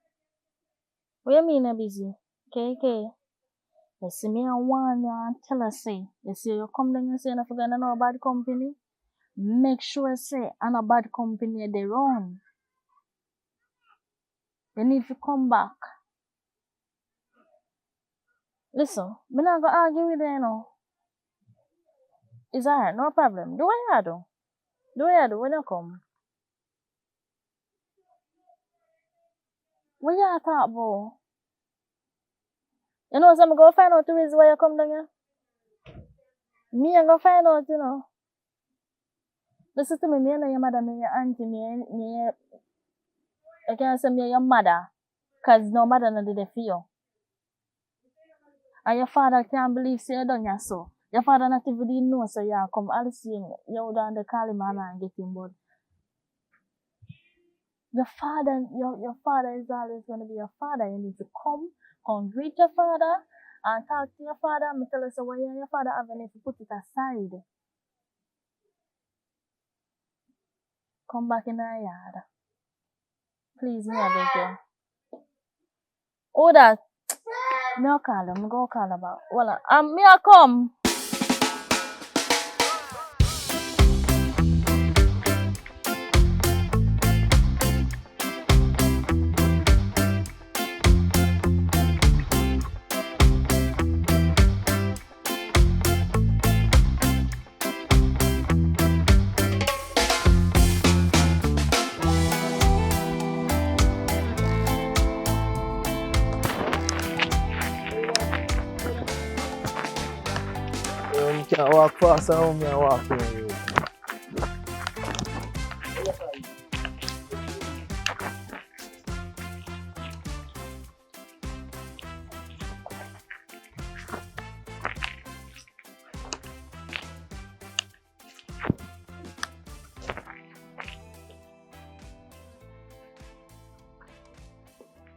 What you mean you're busy? Okay. You see me and warn you and tell her say, you see you come down and say you forget no bad company. Make sure say and a bad company they run. You need to come back. Listen, me not gonna argue with you, you know. It's alright, no problem. Do what you do. Do what you do when you come. What you talk about? You know, so I'm gonna find out the reason why you come down here. Me, I'm gonna find out, you know. Listen to me, me and your mother, me, your auntie, me, I can't say me your mother. Cause no mother no did it for you. And your father can't believe say you done your so. Your father not even know so you come all the same. You down the call him and get him, but your father is always gonna be your father. You need to come greet your father and talk to your father and tell us what you and your father have, and if you put it aside. Come back in our yard. Please, me I beg you. Oh that me I call him, go call about. Well, me I come. You can't walk fast and me I walk in.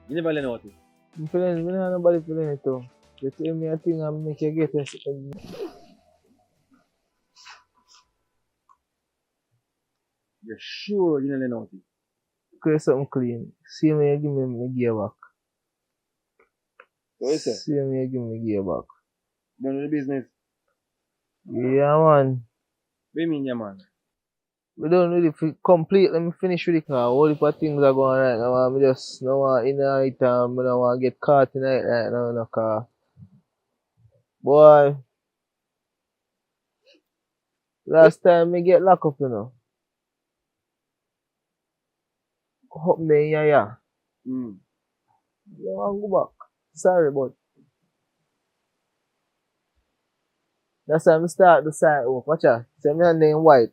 You never learn about it. I'm feeling, me not nobody feeling it too. You tell me a thing and make you get it. You're sure you never learn about it? Create something clean. See me, you give me gear back. What you say? See me, you give me gear back. Done with the business? Yeah, man. What do you mean, yeah, man? We don't really complete. Let me finish with the car. All the things are going right now. I just don't want in the night time. I don't want to get caught in the night right now in the car. Boy, last time me get locked up, you know. Up there, yeah. Mm. You want to go back. Sorry, but that's how I start the side work. Watch out. See me name white.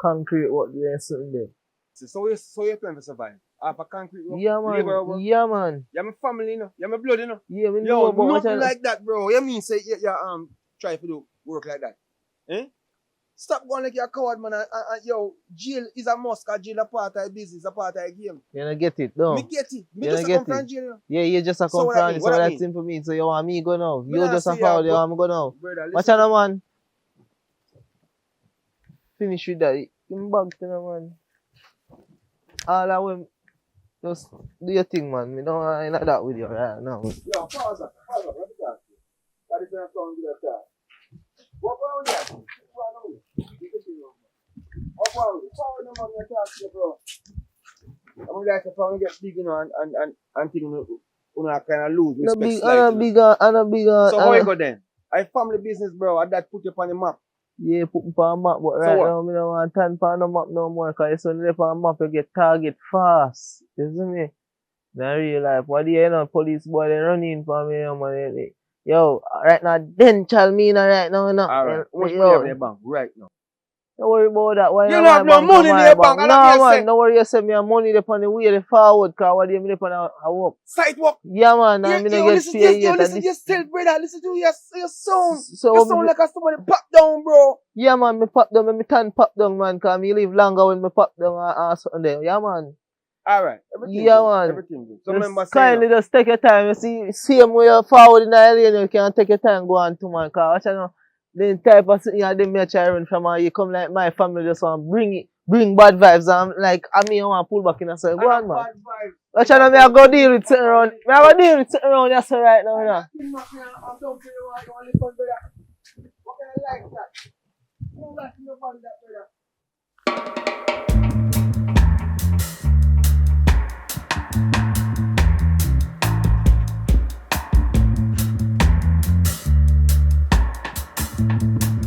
Concrete work there, something there. So you plan to survive? After concrete work? Yeah, man. Labor work? Yeah, man. You're my family, you know? You're my blood, you know? Yeah, we know Yo, about nothing what like that, bro. You mean say you try to do work like that? Eh? Stop going like you're a coward, man. Yo, jail is a must, cause jail a part of the business, a part of the game. You don't get it, no? Me get it. Me You just don't come get from it. jail, you know? Yeah, you just a So come what that from mean? so What that that's mean? simple mean. So you want me go now. Me You nah just a say foul, that, you but- want me go now. Brother, Watch listen out, to- man. Finish with that. In back to the man. All I will just do your thing, man. Me don't want like that with you right now. Yo, pause up, let me talk to you. That is not sound good at that. What wrong with that? What wrong with it? What wrong with it? Power no man, you talk to you, bro. I'm like the power get big, you know, and thing, you know, kind of lose And a respect big, slightly. and a bigger. So how you go then? I family business, bro. And that put you on the map. Yeah, put me on map, but right now, I don't want to turn on the map no more, because if you left on map, you get target fast. You see me? In real life, what do you know, police boy, they running for me, man. Yo, right now, then tell me right now, Alright, how much money you have in your bank right now? Don't worry about that. Why You don't have no money in your bank, No, man, don't worry, you send me money upon the way, the forward, because what do you mean upon a work? Site work. Yeah, man, I'm going to get paid yet. Listen to yourself, brother. Listen to your sound. So, you sound like somebody pop down, bro. Yeah, man, me pop down, me turn pop down, man, because me live longer when me pop down or something there. Yeah, man. Alright, everything yeah, good. Man. Everything good. So remember saying kindly just take your time. You see, same way you forward in the lane, you can take your time go on to, man, because watch out, the type of thing you them me try run from, you come like my family just want bring bad vibes, and like, I mean, I want to pull back in and say, go on, man. Watch out, me I go deal with sitting around, yes, sir, right now, you know.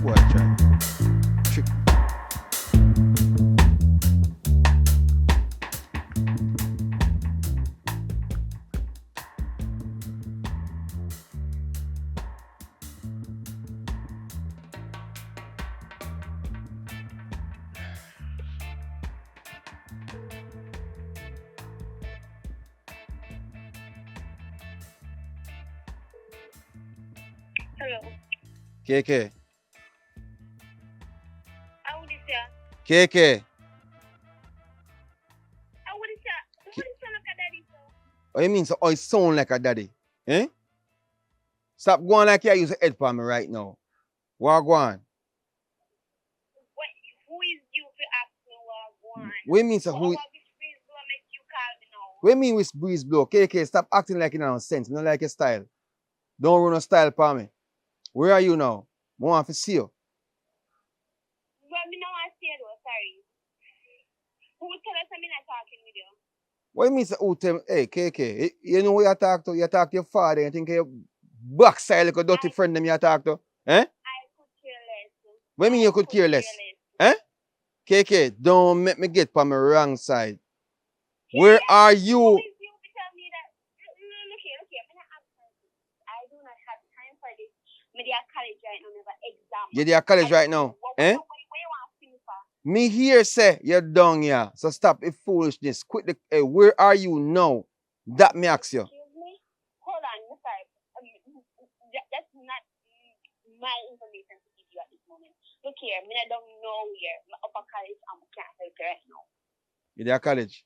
Boy, try. Trick. Hello. KK. How would you say? KK. How would you say? What is sound like a daddy, sir? What you mean? So I sound like a daddy? Eh? Stop going like you use a head for me right now. What go on? Who is you to ask me what go on? What you mean, so who? What you mean with breeze blow? KK, stop acting like you don't have sense. I don't like your style. Don't run a style for me. Where are you now? I want to see you. Well, me now I see you, sorry. Who tell us I'm not talking with you? What you mean, so who tell me? Hey, KK, you know who you talk to? You talk to your father. You think your backside like a dirty friend them you talk to? Eh? I could care less. What you mean you could care less? Eh? KK, don't make me get on my wrong side. Where are you? Who is you to tell me that? Look here. I do not have time for this. I'm at college right now, never exam. You're at college right now? Eh? What you want to see me for? Me here say you're down here. So stop the foolishness. Quit the where are you now? That me ask you. Excuse me? Hold on, I'm sorry. That's not my information to give you at this moment. Look here, I don't know where. I'm upper college, I can't help you right now. You're at college?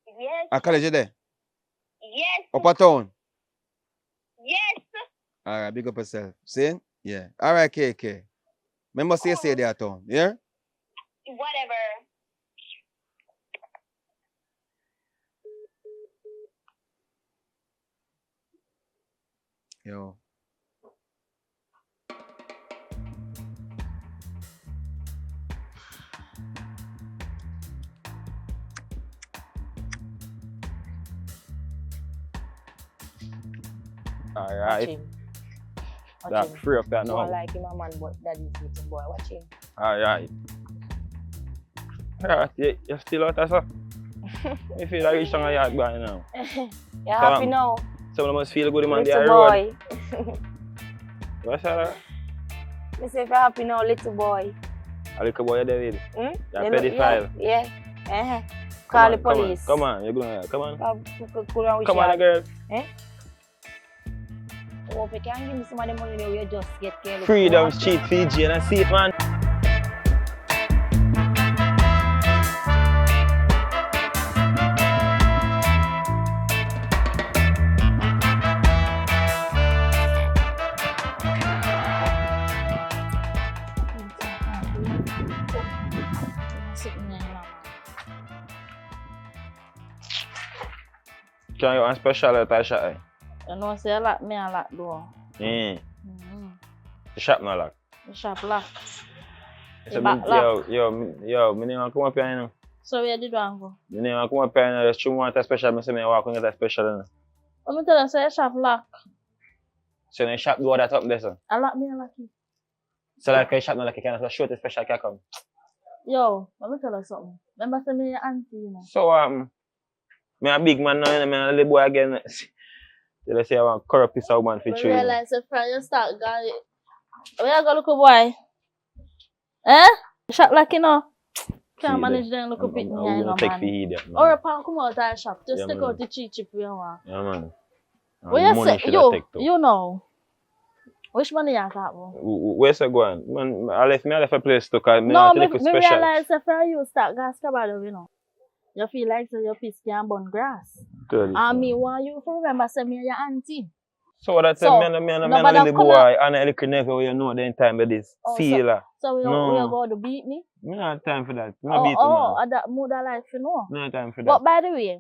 Yes. At college you there? Yes. Upper town? Yes. Alright, big up yourself. See? Yeah. Alright, KK. Remember say stay there town. Yeah? Whatever. Yo. Alright. Watch That him. free up that You now. like him, a man, but that is little boy. Watch him. Alright. Yeah, you still out there, sir? You feel like you're a yard boy now. You're happy now? Someone must feel good man Little there boy. What's that? Me say if you're happy now, little boy. A little boy David. Hmm? You're a pedophile. Yeah. Call the police. Come on, you're going to come on. Come on, girl. Eh? Oh, if you can give me some of the money, you just get careless. Freedom Street, Fiji, and I see it, man. Can you want special at a shot? You know, say a lot, me a lot do. The shop no lock. The shop lock. So back lock. yo, me name come up here, you know. So where did you go? Me name come up here, you know. Just you want a special, me say me walk and get a special, you know. I'm tell you, say the shop lock. So you shop do that up there, so. I lock me a lucky. So like you shop no like you can show the special can come. Yo, let me tell you something. Remember say me your auntie, you know. So me a big man now, me a little boy again. They say I want corrupt piece of woman for I you. realize if you start going, where you go look boy? Eh? Shop like you know. Can't manage them look up it me, I know, take man. for heed, man. Or a pound come out of the shop, just Yeah, take man. out the cheap we want. Yeah, man. Where you Money say, should have take too. you know, which money you talk about? Where's it going? Man, I left a place to cause me No, want to me look special. realize if you start gas cabado, you know. You feel like so your piece can burn grass. And me want you to remember say me your auntie. So what I say, So, me a nobody little come boy and a little never you know the time with this. Oh, See you la. So we No. are going to beat me? Me not have time for that. Me not beat you, man. That mood I like you know. No time for that. But by the way,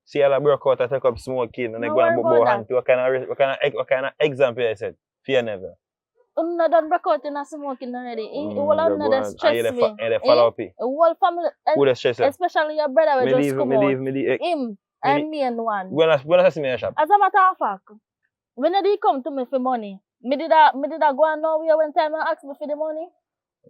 See you la broke out and take up smoking and they No go and worry bow about hand. What kind of example I said? Fear never. no done break out in a smoking already. All of go the on. stress And me. they follow up. Whole family, Who the stress? especially your brother will just come out. Me Him and me and one. when I see me in the shop. As a matter of fact, when they come to me for money, me did I go and know where when time I ask me for the money?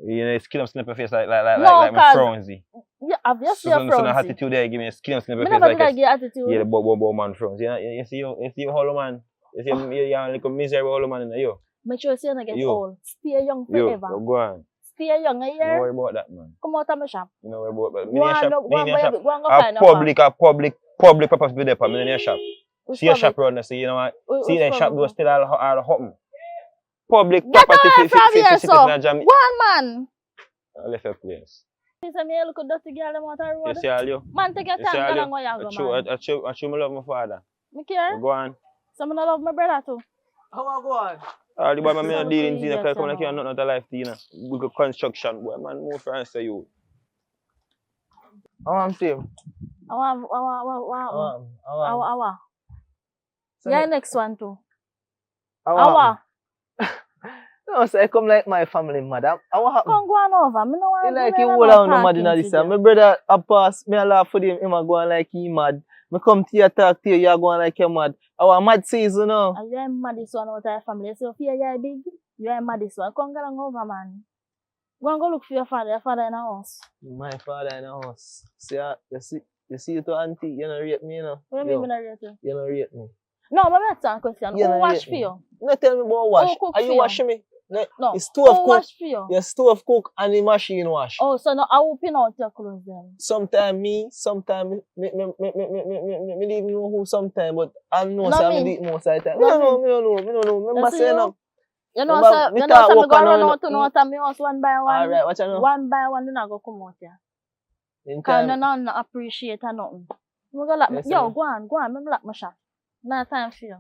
You know, skin up snap your face like No, my frownsy. Yeah, obviously So you're no frownsy. attitude there, give me a skin up snap Me your face never like did I this. get attitude. Yeah, the bow man frowns. You see you hollow man. You see you're like a miserable hollow man in there, yo. Make sure you don't get Yo. old. Stay young Yo, forever. go on. Stay young, you Don't hear? worry about that, man. Come out of my shop. You know about that. Go on, go and go find Public purpose be there for me in your shop. Which See your public? shop around there, see you know what? Which See the shop public? door still all hot. Public Get property away from here, so. citizen jam. One man. I left your place. You say me look at dirty girl them out the road. You see all you? Man, take your You see time, all go you? and go you go, man. I show me love my father. Me care? Go on. So me no love my brother too. How I go on? All the boy man, me So not dealing we with you, get come like you you're not a life, you know. We go construction, boy, man, more friends to you. How am team? Awa. So Yeah, next one too. How Awa. No, so I come like my family, madam. How happen? Come go on over. Me no want He like he hold on no mad inna this time. My brother a pass, me a laugh for him a go on like he mad. Me come to you talk to you, you go on like you mad. Our mad season now. And you are mad this one out of your family. So if you are big, you are mad this one. Come go on over, man. Go and go look for your father in the house. My father in the house. See, you see you to auntie, you don't rate me, you know. What do you mean me not rate you? You don't rate me. No, I'm asking a question. You Who don't wash rate for me. you? No tell me about wash. Who cook Are for you you? washing me? No. The stove Who cook. wash for you? Your stove cook and the machine wash. Oh, so now I will pin out your clothes then. Sometimes me, sometimes me don't even know who sometimes, but I know No, say me. I do it most of the time. No, Me don't know. Remember see saying you? no. You know, Remember, sir, me you start know, so me work go on run on- out to know out of my house one by one. Alright, what you know? One by one, then I go come out here. In Cause time, no appreciate or nothing. Me go lock Yes, yo, sir. go on, me lock my shop. No time for you.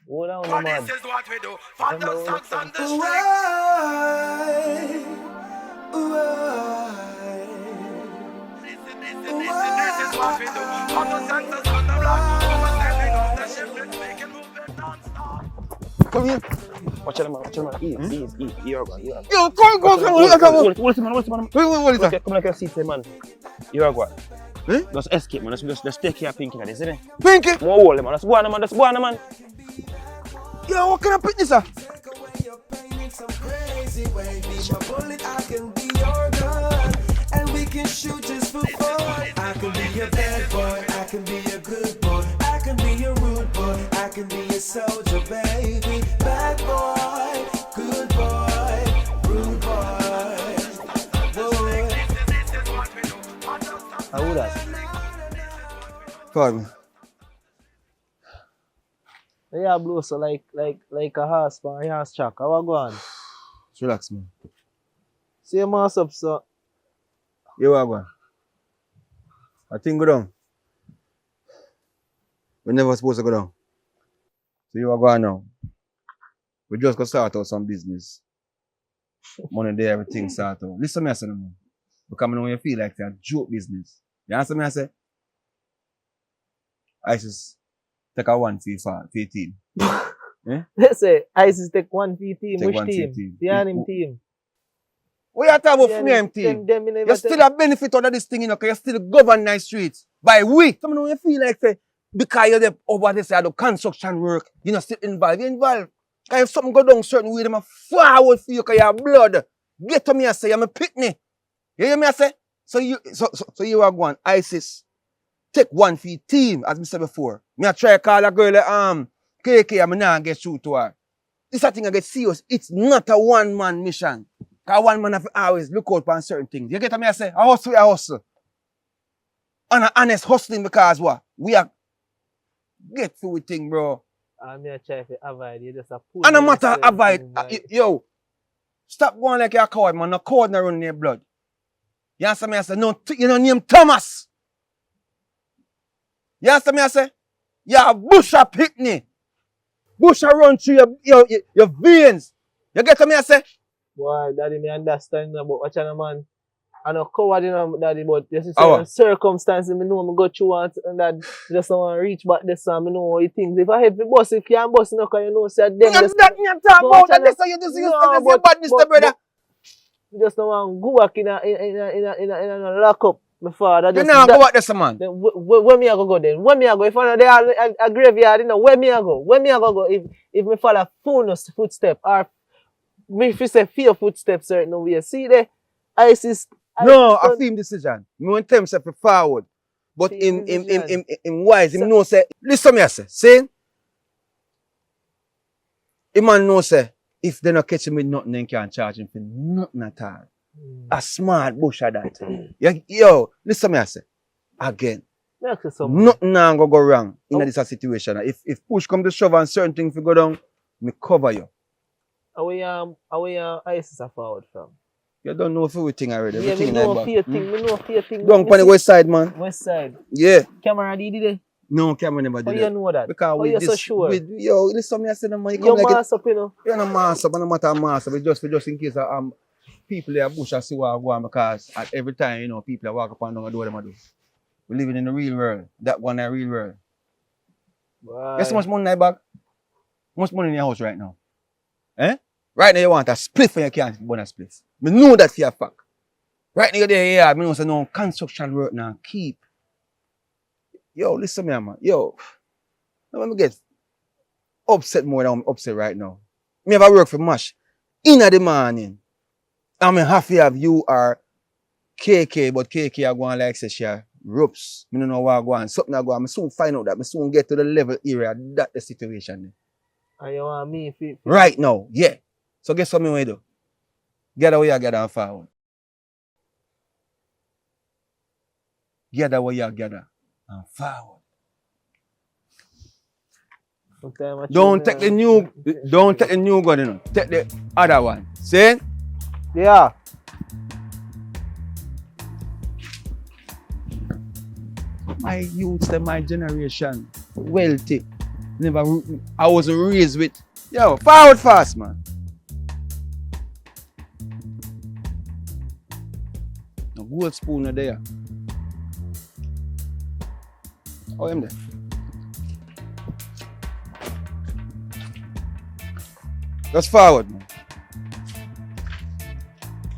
hold on, no man. This is what we do. Remember Thunder when sucks the on the street. This is what we do. Thunder sucks on the block. Woman standing on the ship. Let's make it move it non-stop. Come here. Watch out, man. Ease. You're going. Yo, come from where you come. Hold it, man. What is that? Come like your seat, man. You're going. Eh? Just escape, man. Just take care of Pinky, man. Isn't it? Pinky? More hold, man. Just go on, man. Yo, what kind of picnic, sir? I can be a bad boy, I can be a good boy, I can be a rude boy, I can be a soldier, baby. Bad boy, good boy, rude boy. How would that? Pardon. Yeah, blow so like a horse for a horse track. How I go on? Just relax, man. See your mass up, so. You are going. I think go down. We're never supposed to go down. So you are going now. We just go start out some business. Money there, everything start out. Listen to me, I say, no, man. Because I know when you feel like it's a joke business. You answer me, I say? I just take a 1 for 15. Let's say ISIS take 1 for team. Take Which one for team? team. The anime team. What you talking about Yeah, from your team? them me never You still a benefit out of this thing, you know, because you still govern nice streets. By we. Some know you feel like say, Because you're there over there, say, I do construction work, you know, still involved. You're involved. Because if something go down certain way, them a forward for you because you have blood. Get to me, I say, I'm a pitney. You hear me, I say? So you are going, ISIS, take one for your team, as I said before. Me I try to call a girl, KK, I'm not get through to her. This a thing I get serious. It's not a one-man mission. Because one man have to always look out for certain things. You get me, I say? I hustle. And an honest hustling because what? We are get through with thing, bro. Me I try to avoid you just a pull. And no matter avoid, yo, stop going like you're a coward, man. No coward not running your blood. You answer me, I say, no, you know name Thomas. You answer me, I say, you're a busher pitney. Busher run through your veins. You get me, I say? Boy, daddy, me understand about what kind of man. I know coward, you know, daddy, but there's certain circumstances, me know I go through and that just don't want to reach back this time, me know what you think. If I have the bus, if you can't bus, you know, because you know, say, them just... That you talk about, that this you just your badness, brother. You just don't want to go back in a lock up, my father. You know, go back this, man. Where me I go then? Where me I go? If I know there a graveyard, you know, where me I go? Where me I go? If me follow full footstep, or me if you say fear footsteps certain way, see there, ISIS. No, I feel him decision. Me want tell him say forward. But in wise, him know say, listen me I say, see? Him man know say, if they not catch him with nothing, they can't charge him for nothing at all. A smart bush at that. Yo, listen me I say, again, nothing now go wrong in this situation. If push come to shove and certain things go down, me cover you. Are we ISIS are forward from? You don't know everything already. Yeah, me know a few things. Me know a few things. Go on the west side, man. West side. Yeah. Camera did it? No, camera never did it. How you know that? Because you so sure? Yo, listen me I say, man. You mass up, you know. You're not mass up, no matter mass up. It's just in case people there bush and see what I go on because at every time, you know, people are walk up and down and do what they do. We're living in the real world. That one is the real world. Right. Guess how much money in your bag? How much money in your house right now? Eh? Right now you want a split for you can't burn a split. I know that for a fact. Right now you're there, yeah, I know say no construction work now. Keep. Yo, listen to me, man. Yo, let me get upset more than I'm upset right now. Me have a work for MASH in the morning. I'm happy have you are KK, but KK are going like say she ropes. I don't know what going. Something are going. I soon find out that. I soon get to the level area that the situation. And you want me if right now, yeah. So guess what me want to do? Get away, get on forward. Gather where you gather and forward. Don't take the new gun, you know. Take the other one. See? Yeah. My youth, my generation, wealthy. I was raised with, yo, forward fast, man. No gold spoon are there. Oh, I'm there. Just forward, man.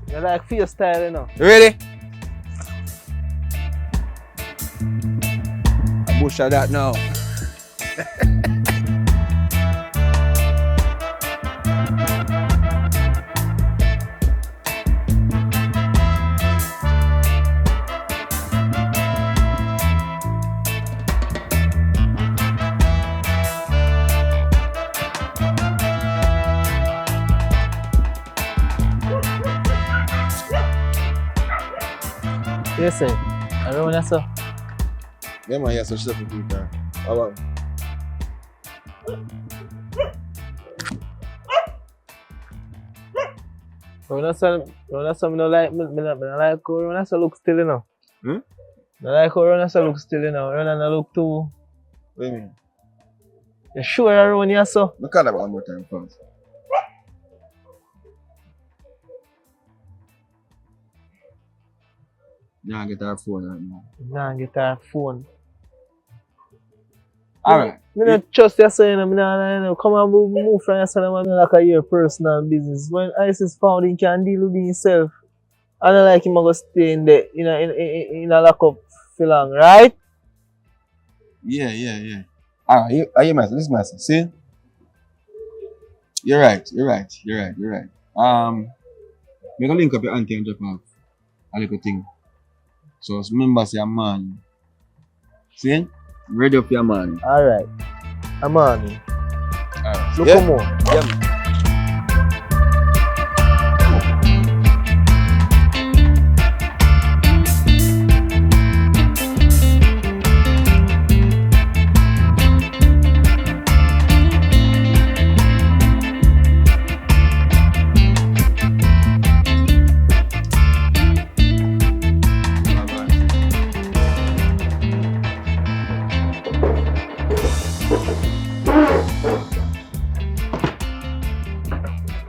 You like feel style, you know. You ready? I bush at that now. Yes, sir. I don't want to. Yeah, man, yes, so she's up with you, man. How about? When I saw me no like me like how when I saw look still, you know. I like how when I saw look still, you know. When I look too. What do you mean? You sure everyone you saw? I call that one more time first. Nah, get our phone right now. Nah, get our phone. Alright. Me not trust you, so you know, me not come and move from your son and like a your personal business. When ISIS found he can deal with himself. I don't like him to stay in there, in a lock up for long, right? Yeah. Are you master? This master. See? You're right. We gonna link up your auntie and drop off a little thing. So remember say a man. See? Ready up your man. Alright. I'm on it. Alright. Look Yeah? more. Yeah.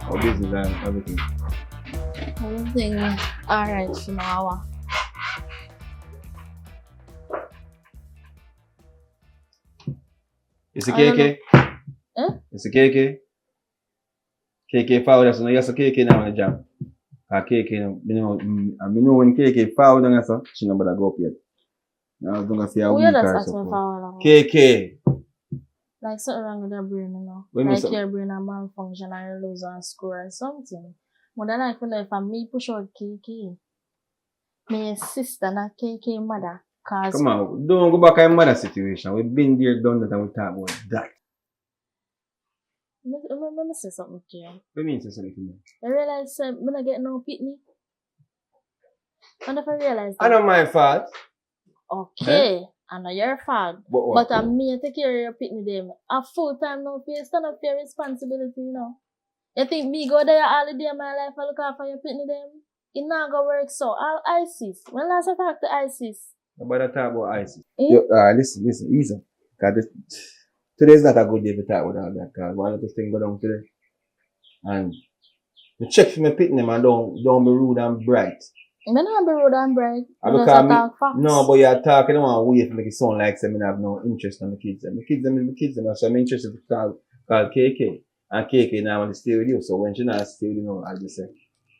How business and everything. Everything alright for now. It's a I don't KK? Eh? It's a KK? KK forward, so yes, a KK now in the jam. KK, I know when KK forward on us, she never go up yet. Now I was gonna say a Who week you just or ask me so. for long? KK. Like something wrong with your brain, you know. What do you mean Like something? your brain a malfunction or you lose on school or something. More than like if me push out KK. My sister not KK mother. Cause Come on, don't go back to mother situation. We've been there, done that, and we talk about that. let me say something to you. What do you mean say something to me? I realize I'm not get no pitney. And if I realize I know my fault. okay, I know your fault. But what? But I'm me take care of your pitney them. A full time now pay, stand up for your responsibility, you know. You think me go there all the day of my life I look after your pitney them? It not gonna work so. I'll ISIS. When last I talk to ISIS? Nobody talk about ISIS. Eh? Yo, listen, easy. Today's not a good day to talk about all that, because one of the things go down today. And you check for me pitting them and don't be rude and bright. Me not be rude and bright. And Me because just talk facts. no, but you're talking, I don't want to wait to make it sound like I have no interest in the kids. And the kids, so I'm interested to call KK. And KK now want to stay with you. So when she not stay with you, know, I just say,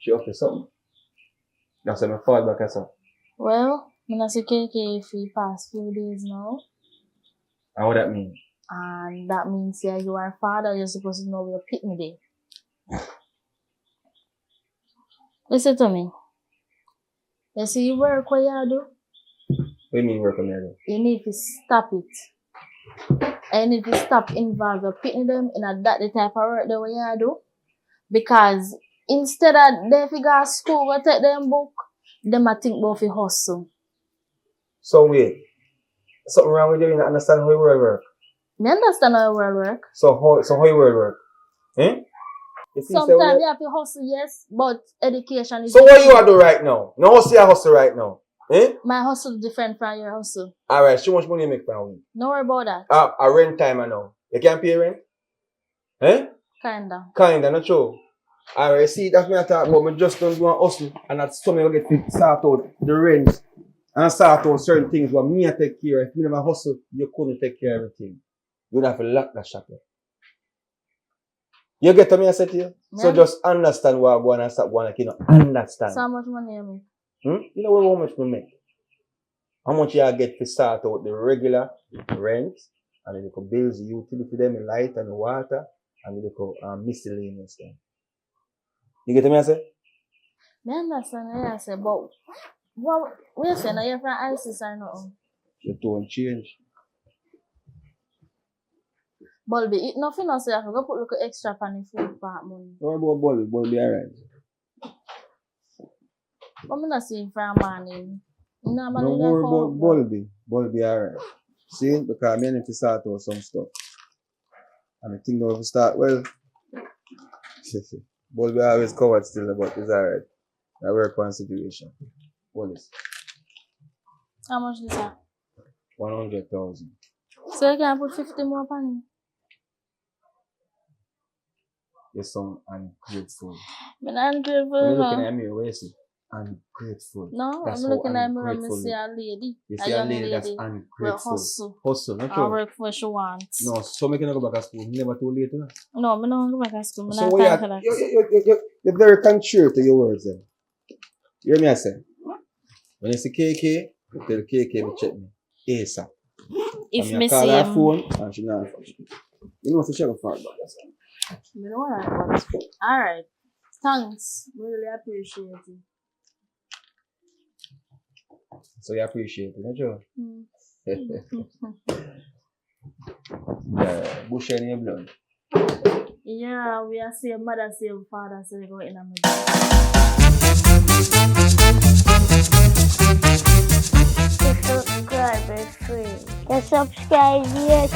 she up to something. That's why I fall back as well. Well, me not see KK for the past few days now. And what that mean? And that means yeah, you are father, you're supposed to know where your pitney day. Listen to me. You see you work what you do? What do you mean work on that? You need to stop it. And you need to stop involve your pitney them in that the type of work that you do. Because instead of they figure school go take them book, them a think about fi hustle. So wait. Something wrong with you, you don't understand how your world work. Me understand how your world work. So how your world work? Eh? Sometimes you have to hustle, yes, but education is so what you are do right now? No hustle right now. Eh? My hustle different from your hustle. Alright, how much money you make per week? No worry about that. A rent time I know. You can't pay rent? Eh? Kinda, not true. Alright, see that's me I talk about. Me just don't do a hustle and that's something I get to start out the rent and start out certain things what me I take care of. If you never hustle, you couldn't take care of everything. You'd have to lock that shop. You get to me I said to you? Yeah. So just understand what I want and stop going like you know. Understand. So how much money you make? You know how much we make? How much you get to start out the regular rent and the little bills, the utility them, the light and the water and the little miscellaneous thing. You get to me I say? I understand what you say, but what you say now you're from ISIS or nothing? You don't change. Bulby, eat nothing else, so you have to go put little extra on the food part money. Don't worry about Bulby alright. But I'm not seeing for a man. Don't worry about Bulby alright. See, because I need to start out some stuff. And I think we'll start well. Bulby always covered still, but it's alright. I work on situation. What is? How much is that? 100,000. So you can put 50 more on You sound ungrateful. I'm not ungrateful. When you're looking at me, what you say? Ungrateful. No, that's I'm looking at me when I ungrateful. see a lady. You a see a young lady that's ungrateful. Hustle. Hustle, not I true. work for what she wants. No, so making her go back to school. Never too late, huh? No, I'm not going back to school. So you're very contrary to your words then. You hear me I say? When you see KK, you tell KK to check me. ASAP. If And me I call see her him, phone and she not answer. You know, so she have a fart back. That's all. me know what. Alright. Thanks. We really appreciate it. So you appreciate it, don't you? Mm. Yeah, bush in your blood. Yeah, we are same mother, same father, so we go in a middle. The subscriber free. The subscribe, yes.